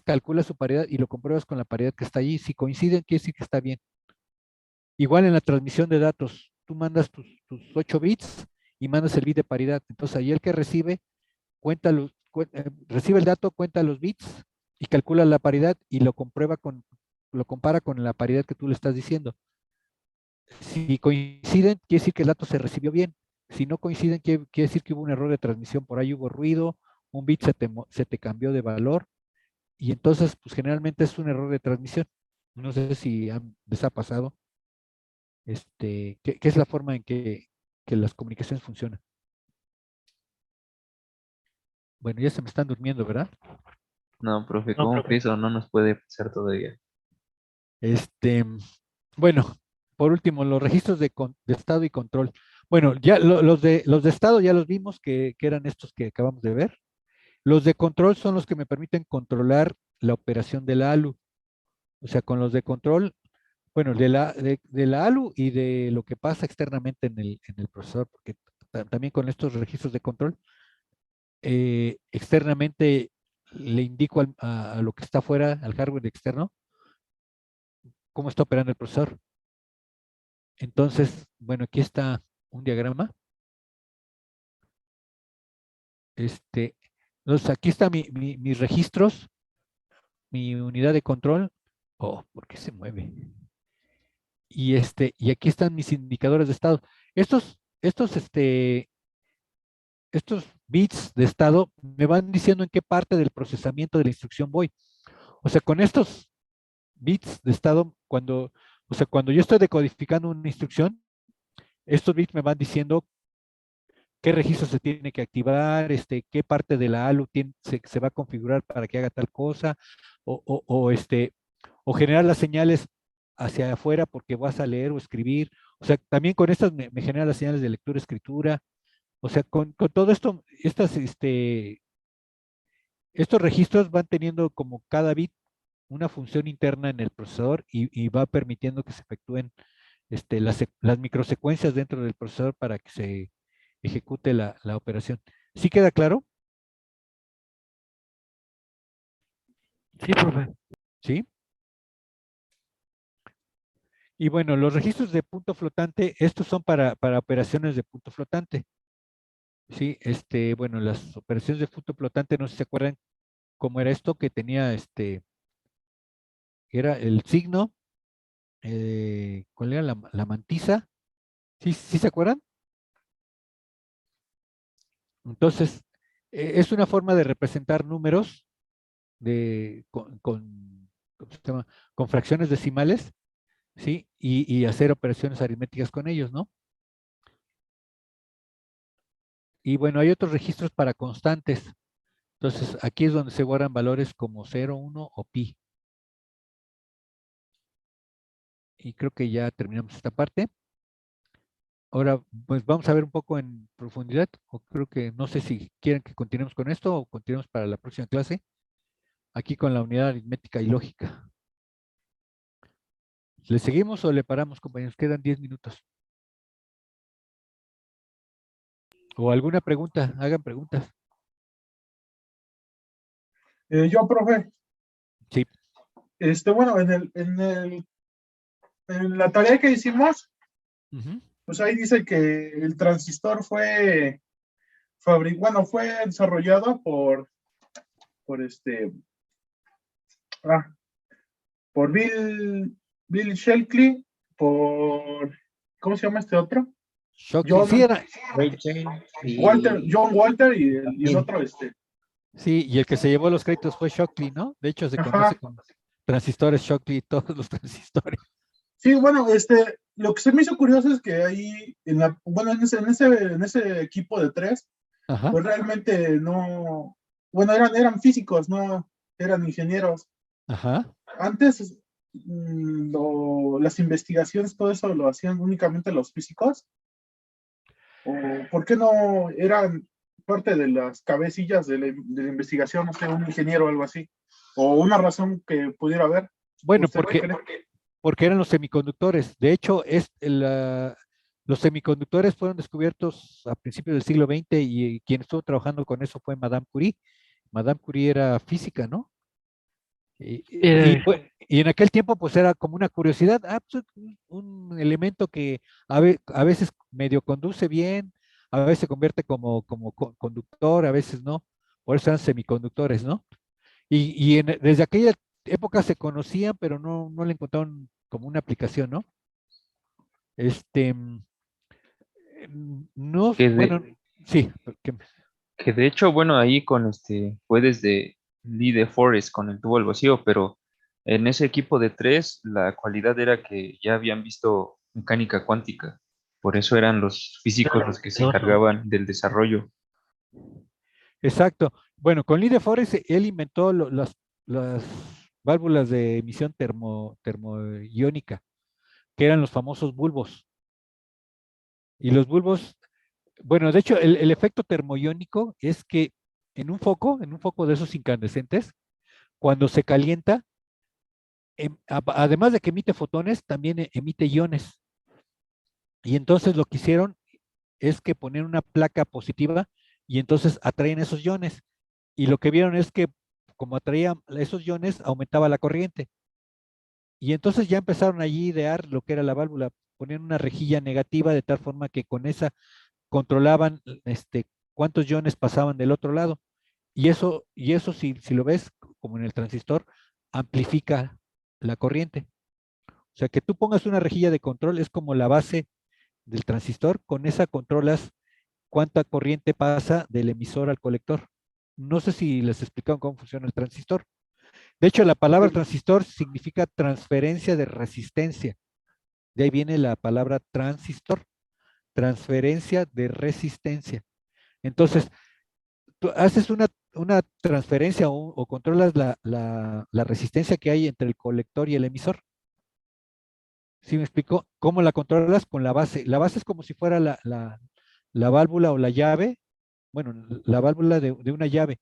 calculas su paridad y lo compruebas con la paridad que está allí. Si coinciden, quiere decir que está bien. Igual en la transmisión de datos, tú mandas tus 8 bits y mandas el bit de paridad. Entonces, ahí el que recibe, recibe el dato, cuenta los bits y calcula la paridad y lo compara con la paridad que tú le estás diciendo. Si coinciden, quiere decir que el dato se recibió bien. Si no coinciden, quiere decir que hubo un error de transmisión, por ahí hubo ruido, un bit se te cambió de valor, y entonces, pues generalmente es un error de transmisión. No sé si les ha pasado, que es la forma en que las comunicaciones funcionan. Bueno, ya se me están durmiendo, ¿verdad? No, profe, No, ¿cómo que profe. eso no nos puede pasar todavía? Este, bueno, por último, los registros de estado y control. Bueno, ya los de estado ya los vimos, que eran estos que acabamos de ver. Los de control son los que me permiten controlar la operación de la ALU. O sea, con los de control, bueno, de la ALU y de lo que pasa externamente en el procesador, porque también con estos registros de control, externamente le indico a lo que está fuera, al hardware externo, cómo está operando el procesador. Entonces, bueno, aquí está un diagrama. Entonces, aquí están mis registros. mi unidad de control. Oh, ¿por qué se mueve? Y aquí están mis indicadores de estado. Estos bits de estado me van diciendo en qué parte del procesamiento de la instrucción voy. O sea, con estos bits de estado, cuando yo estoy decodificando una instrucción, estos bits me van diciendo qué registro se tiene que activar, qué parte de la ALU se va a configurar para que haga tal cosa, o generar las señales hacia afuera porque vas a leer o escribir. O sea, también con estas me genera las señales de lectura, escritura. O sea, con todo esto, estos registros van teniendo como cada bit una función interna en el procesador y va permitiendo que se efectúen las microsecuencias dentro del procesador para que se ejecute la operación. ¿Sí queda claro? Sí, profe. ¿Sí? Y bueno, los registros de punto flotante, estos son para operaciones de punto flotante. Sí, bueno, las operaciones de punto flotante, no sé si se acuerdan cómo era esto, que tenía era el signo, ¿cuál era la mantisa? ¿Sí, sí se acuerdan? Entonces, es una forma de representar números ¿cómo se llama? Con fracciones decimales, ¿sí? Y hacer operaciones aritméticas con ellos, ¿no? Y bueno, hay otros registros para constantes. Entonces, aquí es donde se guardan valores como 0, 1 o pi. Y creo que ya terminamos esta parte. Ahora, pues vamos a ver un poco en profundidad, o creo que, no sé si quieren que continuemos con esto o continuemos para la próxima clase, aquí con la unidad aritmética y lógica. ¿Le seguimos o le paramos, compañeros? Quedan 10 minutos. ¿O alguna pregunta? Hagan preguntas. Yo, profe, Sí. bueno, en la tarea que hicimos, Ujú. pues ahí dice que el transistor fue fue desarrollado por ah, por Bill Shockley, por, ¿cómo se llama este otro? Shockley. John, Sí, Ray Chain John Walter y el Bill. otro, sí, y el que se llevó los créditos fue Shockley, ¿no? De hecho, se conoce ajá. como transistores Shockley, todos los transistores. Sí, bueno, lo que se me hizo curioso es que ahí, bueno, en ese equipo de tres, Ajá, pues realmente no, bueno, eran físicos, no eran ingenieros. ajá. Antes, las investigaciones, todo eso lo hacían únicamente los físicos, o por qué no eran parte de las cabecillas de la investigación, no sé, un ingeniero o algo así, o una razón que pudiera haber. Bueno, ¿Usted qué cree? porque eran los semiconductores. De hecho, los semiconductores fueron descubiertos a principios del siglo XX y quien estuvo trabajando con eso fue Madame Curie. Madame Curie era física, ¿no? Y en aquel tiempo, pues era como una curiosidad, pues, un elemento que a veces medio conduce bien, a veces se convierte como conductor, a veces no. Por eso eran semiconductores, ¿no? Desde aquella época se conocían, pero no le encontraron como una aplicación, ¿no? Este, mm, no, Que bueno, de, sí, que de hecho, bueno, ahí con fue desde Lee de Forest con el tubo al vacío, pero en ese equipo de tres, la cualidad era que ya habían visto mecánica cuántica. Por eso eran los físicos los que se encargaban del desarrollo. exacto. Bueno, con Lee de Forest, él inventó las válvulas de emisión termoiónica, que eran los famosos bulbos. Y los bulbos, bueno, de hecho, el efecto termoiónico es que en un foco de esos incandescentes, cuando se calienta, además de que emite fotones, también emite iones. Y entonces lo que hicieron es que ponían una placa positiva y entonces atraen esos iones. Y lo que vieron es que como atraían esos iones, aumentaba la corriente. Y entonces ya empezaron allí a idear lo que era la válvula. Ponían una rejilla negativa de tal forma que con esa controlaban cuántos iones pasaban del otro lado. Y eso si lo ves, como en el transistor, amplifica la corriente. O sea, que tú pongas una rejilla de control es como la base del transistor, con esa controlas cuánta corriente pasa del emisor al colector. No sé si les explicaron cómo funciona el transistor. De hecho, la palabra transistor significa transferencia de resistencia. De ahí viene la palabra transistor, transferencia de resistencia. Entonces, tú haces una transferencia o controlas la resistencia que hay entre el colector y el emisor. ¿Sí me explico? ¿Cómo la controlas? Con la base. La base es como si fuera la válvula o la llave, bueno, la válvula de una llave.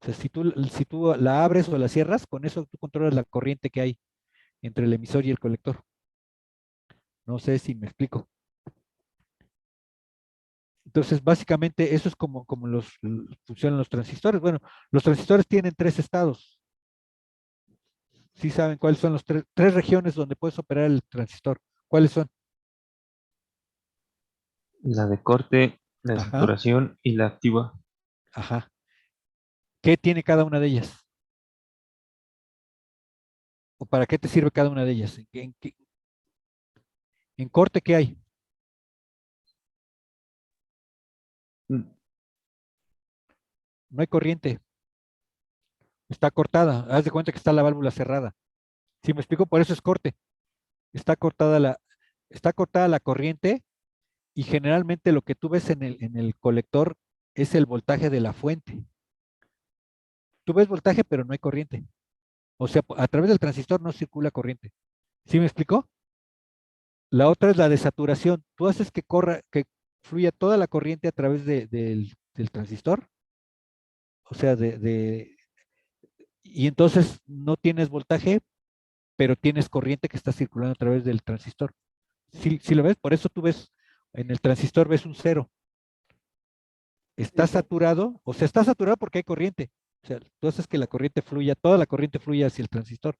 O sea, si tú la abres o la cierras, con eso tú controlas la corriente que hay entre el emisor y el colector. No sé si me explico. Entonces, básicamente, eso es como funcionan los transistores. Bueno, los transistores tienen tres estados. ¿Sí saben cuáles son los tres regiones donde puedes operar el transistor? ¿Cuáles son? La de corte, la de Ajá, saturación y la activa. ajá. ¿Qué tiene cada una de ellas? ¿O para qué te sirve cada una de ellas? En corte qué hay? Mm, No hay corriente. Está cortada. Haz de cuenta que está la válvula cerrada. ¿Sí me explico? Por eso es corte. Está cortada está cortada la corriente y generalmente lo que tú ves en el colector es el voltaje de la fuente. Tú ves voltaje, pero no hay corriente. O sea, a través del transistor no circula corriente. ¿Sí me explicó? La otra es la de saturación. Tú haces que fluya toda la corriente a través del transistor. O sea, y entonces no tienes voltaje, pero tienes corriente que está circulando a través del transistor. Si lo ves, por eso tú ves, en el transistor ves un cero. Está saturado, o sea, está saturado porque hay corriente. O sea, tú haces que la corriente fluya, toda la corriente fluya hacia el transistor,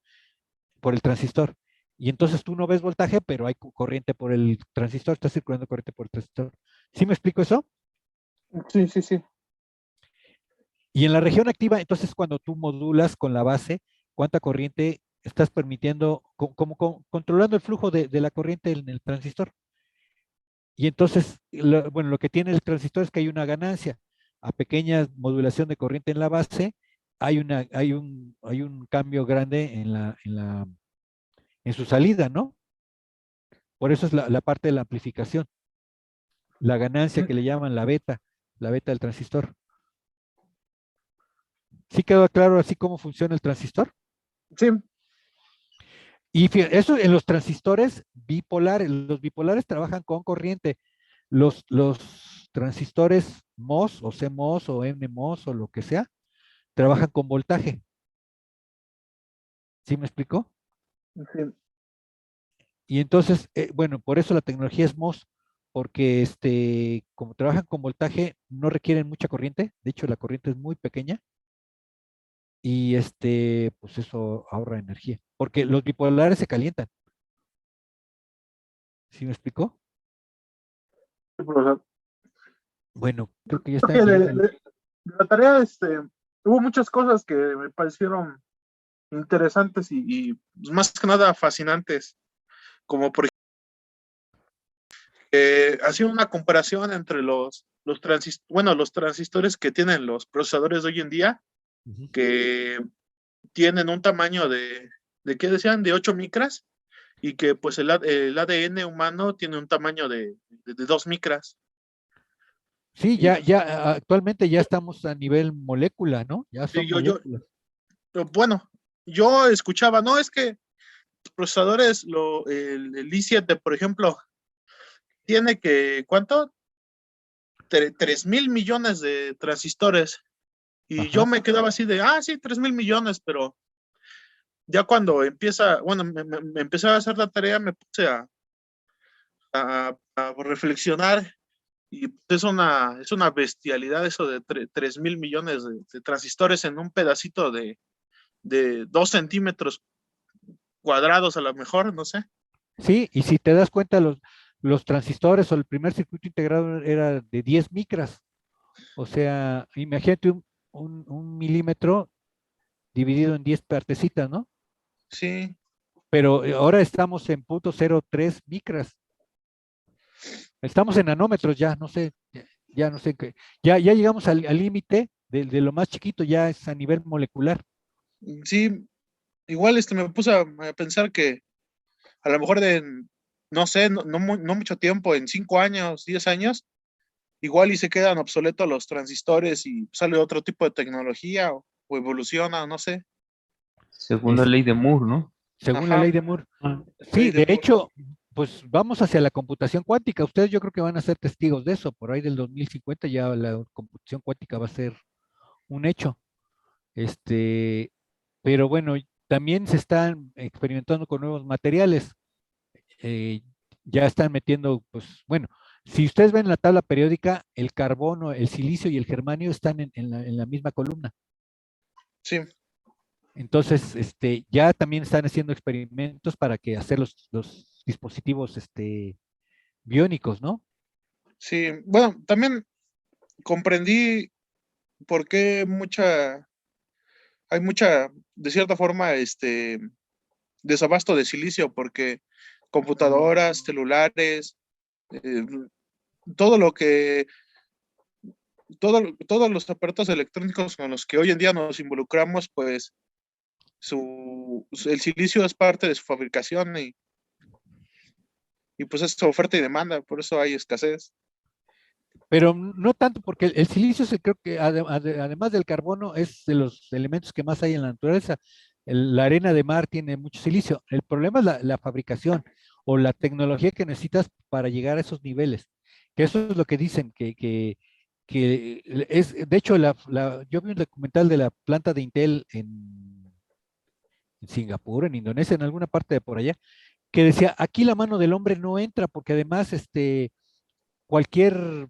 por el transistor. Y entonces tú no ves voltaje, pero hay corriente por el transistor, está circulando corriente por el transistor. ¿Sí me explico eso? Sí, sí, sí. Y en la región activa, entonces cuando tú modulas con la base, cuánta corriente estás permitiendo, controlando el flujo de la corriente en el transistor. Y entonces, bueno, lo que tiene el transistor es que hay una ganancia. A pequeña modulación de corriente en la base, hay un cambio grande en su salida, ¿no? Por eso es la parte de la amplificación. La ganancia que le llaman la beta del transistor. ¿Sí quedó claro así cómo funciona el transistor? Sí, Y fíjate, eso en los transistores bipolares, los bipolares trabajan con corriente. Los transistores MOS o CMOS o NMOS o lo que sea, trabajan con voltaje. ¿Sí me explicó? sí. Y entonces, bueno, por eso la tecnología es MOS, porque como trabajan con voltaje, no requieren mucha corriente. De hecho, la corriente es muy pequeña y pues eso ahorra energía, porque los bipolares se calientan. ¿Sí me explicó? Sí, profesor. Bueno, creo que ya Creo están que llegando. de la tarea, hubo muchas cosas que me parecieron interesantes y, pues, más que nada fascinantes, como por ejemplo, hacía una comparación entre los transistores que tienen los procesadores de hoy en día, Ujú. que tienen un tamaño ¿de qué decían? De 8 micras, y que pues el ADN humano tiene un tamaño de 2 micras. Sí, Y ya actualmente ya estamos a nivel molécula, ¿no? Ya sí, son moléculas. bueno, yo escuchaba, no, es que los procesadores, el i7, por ejemplo, tiene que, ¿cuánto? 3.000 millones de transistores. Y yo Ajá. me quedaba así de, sí, 3.000 millones, pero ya cuando bueno, me empecé a hacer la tarea, me puse a reflexionar y es una bestialidad eso de 3.000 millones de transistores en un pedacito de 2 centímetros cuadrados a lo mejor, no sé. Sí, y si te das cuenta, los transistores o el primer circuito integrado era de 10 micras. O sea, imagínate un milímetro dividido en 10 partecitas, ¿no? Sí, pero ahora estamos en 0.03 micras. Estamos en nanómetros ya, no sé, ya no sé qué. Ya llegamos al límite de lo más chiquito, ya es a nivel molecular. sí, igual me puse a pensar que a lo mejor no sé, no mucho tiempo, en 5 años, 10 años, igual y se quedan obsoletos los transistores y sale otro tipo de tecnología o evoluciona, no sé. Según la Es, ley de Moore, ¿no? según la Ajá, ley de Moore. Ah, ley Sí, de de Moore. hecho, pues vamos hacia la computación cuántica. Ustedes yo creo que van a ser testigos de eso. Por ahí del 2050 ya la computación cuántica va a ser un hecho. Este, pero bueno, también se están experimentando con nuevos materiales. eh, ya están metiendo, pues bueno, si ustedes ven la tabla periódica, el carbono, el silicio y el germanio están en la misma columna. Sí, Entonces, ya también están haciendo experimentos para que hacer los dispositivos, biónicos, ¿no? sí. Bueno, también comprendí por qué hay mucha, de cierta forma, desabasto de silicio, porque computadoras, celulares, eh, todo lo que, todos los aparatos electrónicos con los que hoy en día nos involucramos, pues el silicio es parte de su fabricación y pues es oferta y demanda, por eso hay escasez. Pero no tanto porque el silicio creo que además del carbono es de los elementos que más hay en la naturaleza. La arena de mar tiene mucho silicio. El problema es la fabricación o la tecnología que necesitas para llegar a esos niveles. Que eso es lo que dicen, que de hecho, yo vi un documental de la planta de Intel en Singapur, en Indonesia, en alguna parte de por allá, que decía, aquí la mano del hombre no entra porque además, cualquier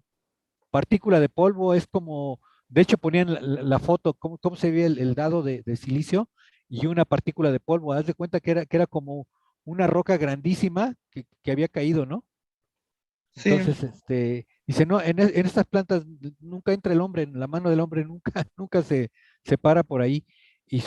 partícula de polvo es como, de hecho ponían la foto, cómo se veía el dado de silicio y una partícula de polvo. Haz de cuenta que era como una roca grandísima que había caído, ¿no? Sí, Entonces, dice, no, en estas plantas nunca entra el hombre, en la mano del hombre nunca, nunca se para por ahí.